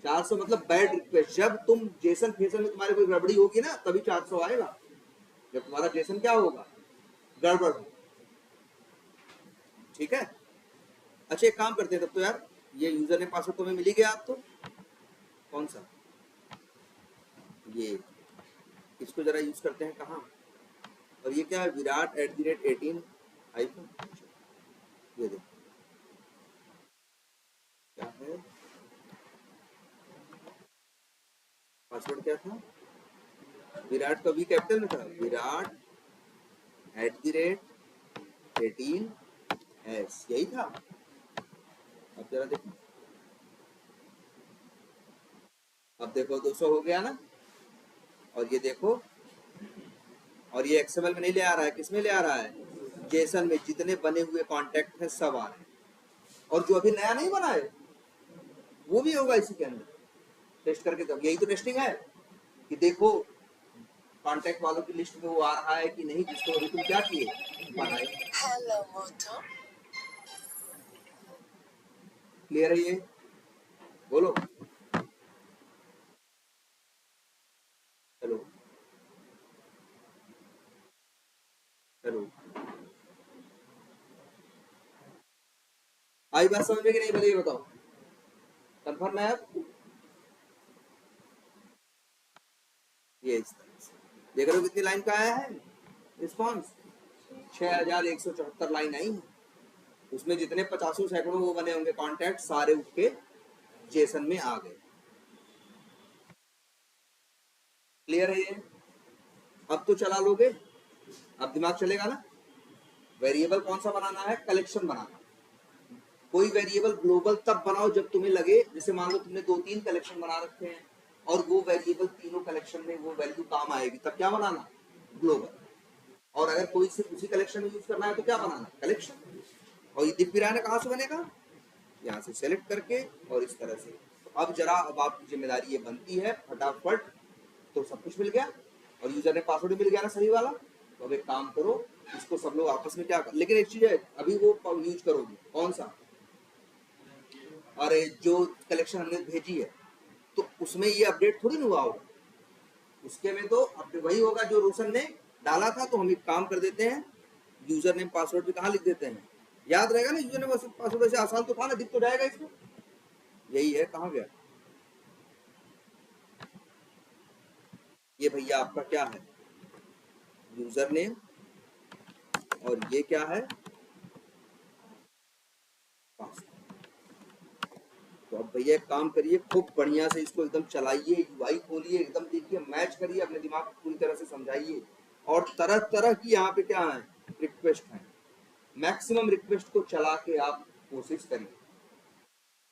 A: 400 मतलब बैड रिक्वेस्ट, जब तुम जेसन फेसन में तुम्हारी कोई गड़बड़ी होगी ना तभी 400 आएगा, जब तुम्हारा जेसन क्या होगा, गड़बड़ हो, ठीक है। अच्छा एक काम करते हैं तब तो यार, ये यूजर नेम पासवर्ड तुम्हें मिल ही गया, आप तो कौन सा, ये इसको जरा यूज करते हैं कहाँ, और ये क्या है, विराट @18 आईफोन, ये देखो क्या है, पासवर्ड क्या था, विराट का वी कैपिटल में था, विराट @18s यही था। अब जरा देखो, अब देखो 200 हो गया ना, और ये देखो, और ये एक्सएमएल में नहीं ले आ रहा है, किसमें ले आ रहा है, जेसन में, जितने बने हुए कॉन्टेक्ट हैं सब आ रहे हैं, और जो अभी नया नहीं बना है वो भी होगा इसी के अंदर, टेस्ट करके, तब यही तो टेस्टिंग है कि देखो कॉन्टेक्ट वालों की लिस्ट में वो आ रहा है कि नहीं, जिसको अभी तुम क्या किए बनाए। हेलो मोटो, क्लियर है ये, बोलो हेलो, हेलो, आई बात समझ में कि नहीं, पहले ये बताओ, कंफर्म है आप, ये इस तरह से देख रहे हो कितनी लाइन का आया है रिस्पॉन्स, 6174 लाइन आई है, उसमें जितने 50 सैकड़ों वो बने होंगे कॉन्टैक्ट सारे उठ के जेसन में आ गए। क्लियर है ये, अब तो चला लोगे, अब दिमाग चलेगा ना। वेरिएबल कौन सा बनाना है, कलेक्शन बनाना, कोई वेरिएबल ग्लोबल तब बनाओ जब तुम्हें लगे, जैसे मान लो तुमने 2-3 कलेक्शन बना रखे हैं और वो वेरिएबल तीनों कलेक्शन में वो वैल्यू काम आएगी, तब क्या बनाना, ग्लोबल। और अगर कोई सिर्फ उसी कलेक्शन में यूज करना है तो क्या बनाना, कलेक्शन। और ये दिख भी रहा है ना कहाँ से बनेगा, यहाँ से सेलेक्ट करके और इस तरह से। तो अब जरा, अब आपकी जिम्मेदारी ये बनती है फटाफट, तो सब कुछ मिल गया और यूजर ने पासवर्ड भी मिल गया ना सही वाला, तो अब एक काम करो, इसको सब लोग आपस में क्या कर, लेकिन एक चीज है, अभी वो यूज करोगे कौन सा, और जो कलेक्शन हमने भेजी है तो उसमें ये अपडेट थोड़ी ना हुआ होगा, उसके में तो अपडेट वही होगा जो रोशन ने डाला था। तो हम एक काम कर देते हैं, यूजर नेम पासवर्ड भी कहाँ लिख देते हैं, याद रहेगा ना, यूजर नेम पासवर्ड ऐसे आसान तो था ना, दिख तो जाएगा इसमें, यही है, कहाँ गया ये भैया, आपका क्या है यूजर नेम, और ये क्या है पासवर्ड। तो अब भैया एक काम करिए, खूब बढ़िया से इसको एकदम चलाइए, यूआई खोलिए, एकदम देखिए, मैच करिए, अपने दिमाग को पूरी तरह से समझाइए, और तरह तरह की यहाँ पे क्या है रिक्वेस्ट है, मैक्सिमम रिक्वेस्ट को चला के आप कोशिश करिए।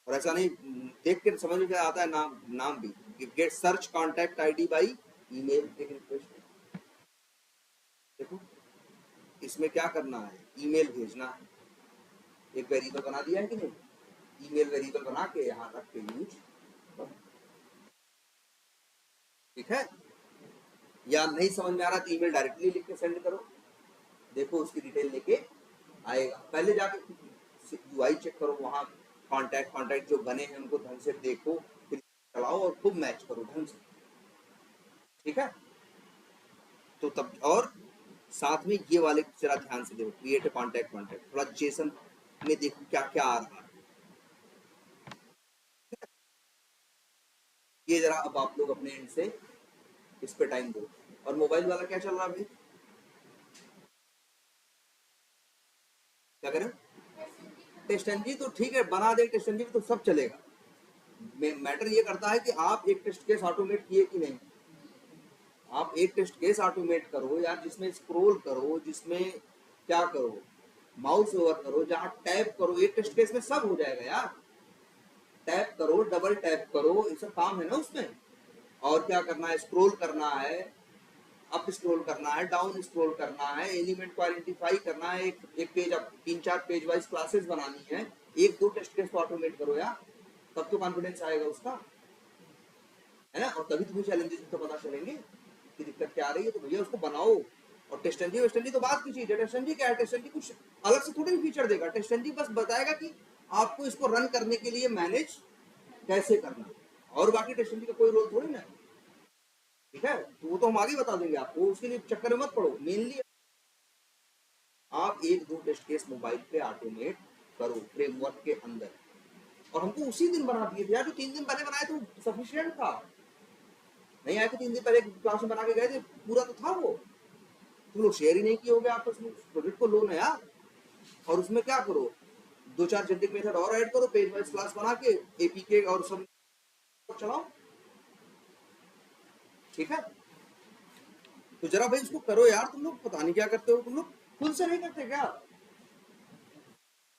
A: और ऐसा नहीं देख के समझ में आता है, नाम भी get search contact ID by email, एक रिक्वेस्ट है, देखो इसमें क्या करना है, ईमेल भेजना है, एक वेरिएबल बना दिया है कि नहीं, ईमेल वेरिएबल बना के यहाँ रख के यूज, ठीक है। या नहीं समझ में आ रहा तो ईमेल डायरेक्टली लिख के सेंड करो, देखो उसकी डिटेल लेके आएगा। पहले जाके यूआई चेक करो, वहाँ कॉन्टैक्ट जो बने हैं उनको ढंग से देखो, फिर चलाओ और खूब मैच करो ढंग से, ठीक है। तो तब और साथ में ये वाले जरा ध्यान से देखो, क्रिएट कॉन्टैक्ट थोड़ा जेसन में देखो क्या क्या आ रहा है, ये जरा अब आप लोग अपने एंड से इस पे टाइम दो। और मोबाइल वाला क्या चल रहा है, क्या करें, टेस्ट एनजी तो ठीक है, बना दे टेस्ट एनजी तो सब चलेगा। मैटर ये करता है कि आप एक टेस्ट केस ऑटोमेट किए कि नहीं। आप एक टेस्ट केस ऑटोमेट करो यार, जिसमें स्क्रॉल करो, जिसमें क्या करो, माउस ओवर करो, जहां टैप करो, एक टेस्ट केस में सब हो जाएगा यार। टैप करो, डबल टैप करो, ये सब काम है ना उसमें। और क्या करना है, स्क्रॉल करना है, अप स्क्रॉल करना है, डाउन स्क्रॉल करना है, एलिमेंट को आइडेंटिफाई करना है, एक पेज, अब 3-4 पेज वाइज क्लासेस बनानी है, एक दो टेस्ट केस को ऑटोमेट करो यार, तब तो कॉन्फिडेंस आएगा उसका, है ना। और तभी तुम्हें चैलेंजेस तो पता चलेंगे कि दिक्कत क्या आ रही है, तो भैया उसको बनाओ। और टेस्ट एनजी तो बात की चीज है, टेस्ट एनजी क्या है, टेस्ट एनजी कुछ अलग से थोड़ी फीचर देगा, टेस्ट एनजी बस बताएगा कि आपको इसको रन करने के लिए मैनेज कैसे करना, और बाकी टेस्ट एनजी का कोई रोल थोड़ी ना, ठीक है। तो वो तो हम आगे बता देंगे आपको, उसके लिए चक्कर में मत पड़ो। मेनली आप एक दो टेस्ट केस मोबाइल पे ऑटोमेट करो फ्रेमवर्क के अंदर। और हमको उसी दिन बना दिए थे यार, जो 3 दिन पहले बनाए तो सफिशियंट था, नहीं आए थे 3 दिन पहले क्लास में बना के गए थे, पूरा तो था वो। तुम लोग शेयर ही नहीं किए होगे आपस में, प्रोजेक्ट को लो ना यार। और उसमें क्या करो, 2-4 जेनेटिक मेथड और ऐड करो, पेज वाइज क्लास बना के एपीके और सब चलाओ, ठीक है। तो जरा भाई उसको करो यार, तुम लोग पता नहीं क्या करते हो, तुम लोग खुद से नहीं करते क्या,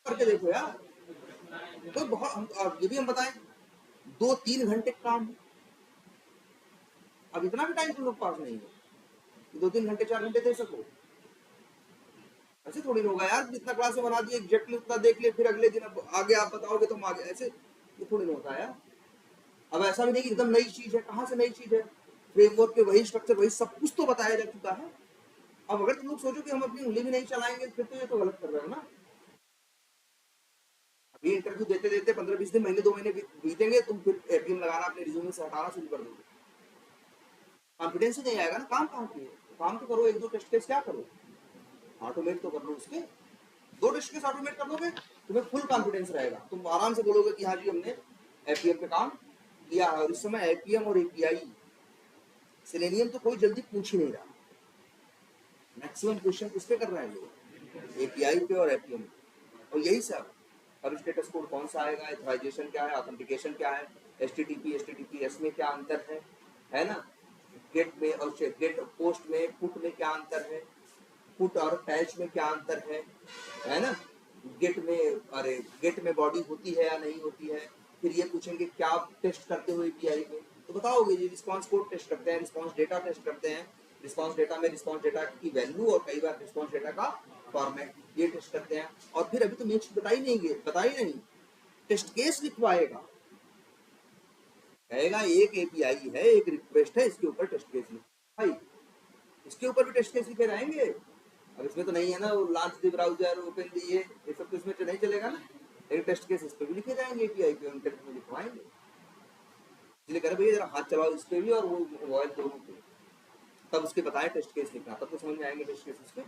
A: करके देखो यार। तो बहुत ये भी हम बताएं, 2-3 घंटे काम है, अब इतना भी टाइम तुम लोग पास नहीं है 2-3 घंटे 4 घंटे दे सको, ऐसे थोड़ी ना होगा यार। जितना क्लास में बना दिए एग्जैक्टली उतना देख लिए, फिर अगले दिन आगे आप बताओगे तो हम आगे, ऐसे ये थोड़ी ना होता है यार। अब ऐसा भी नहीं कि एकदम नई चीज है, कहाँ से नई चीज है, फ्रेमवर्क के वही स्ट्रक्चर वही सब कुछ तो बताया जा चुका है। अब अगर तुम लोग सोचो कि हम अपनी उंगली भी नहीं चलाएंगे, फिर तो ये तो गलत कर रहे हो ना। अभी इंटरव्यू देते देते 15-20 दिन, महीने 2 महीने बीतेंगे, तुम फिर एपीएम लगाना अपने रिज्यूमे से हटाना शुरू कर दोगे, कॉन्फिडेंस ही नहीं आएगा ना। काम कहाँ की है, काम तो करो, एक दो टेस्ट केस क्या करो, ऑटोमेट तो कर लो उसके, 2 टेस्ट केस ऑटोमेट कर दोगे, तुम्हें फुल कॉन्फिडेंस रहेगा, तुम आराम से बोलोगे कि हाँ जी हमने एपीएम पे काम किया है। और इस समय एपीएम और एपीआई, सेलेनियम तो कोई जल्दी पूछ ही नहीं रहा, मैक्सिमम क्वेश्चन किस पे कर रहे हैं लोग, एपीआई पे और एपीएम पे, और यही सब। अब स्टेटस कोड कौन सा आएगा, एथराइजेशन क्या है, ऑथेंटिकेशन क्या है, एचटीटीपीएस में क्या अंतर है ना, गेट में और गेट पोस्ट में पुट में क्या अंतर है, पुट और अटैच में क्या अंतर है ना, गेट में, अरे गेट में बॉडी होती है या नहीं होती है। फिर ये पूछेंगे क्या आप टेस्ट करते हो एपीआई में, तो बताओगे जी रिस्पांस कोड टेस्ट करते हैं, रिस्पांस डेटा टेस्ट करते हैं, रिस्पांस डेटा में रिस्पांस डेटा की वैल्यू और कई बार रिस्पांस डेटा का फॉर्मेट ये टेस्ट करते हैं। और फिर अभी तो मेन चीज बताई नहीं, टेस्ट केस लिखवाएगा, कहेगा एक एपीआई है, एक रिक्वेस्ट है, इसके ऊपर टेस्ट केस लिखो भाई, इसके ऊपर भी टेस्ट केस लिखे जाएंगे। अब इसमें तो नहीं है ना वो लॉन्च द ब्राउजर, ओपन दी, ये सब तो इसमें तो नहीं चलेगा ना, एक टेस्ट केस इस पे भी लिखे जाएंगे, एपीआई पे इंटरनेट में लिखवाएंगे। इसलिए कह रहे भैया जरा हाथ चलाओ इस पे भी और वो मोबाइल दोनों पे, तब उसके बताए टेस्ट केस लिखना, तब तो समझ में आएंगे टेस्ट केस उसके,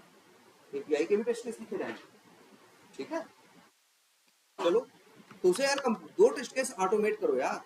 A: एपीआई के भी टेस्ट केस लिखे जाएंगे, ठीक है। चलो तो उसे यार 2 टेस्ट केस ऑटोमेट करो यार,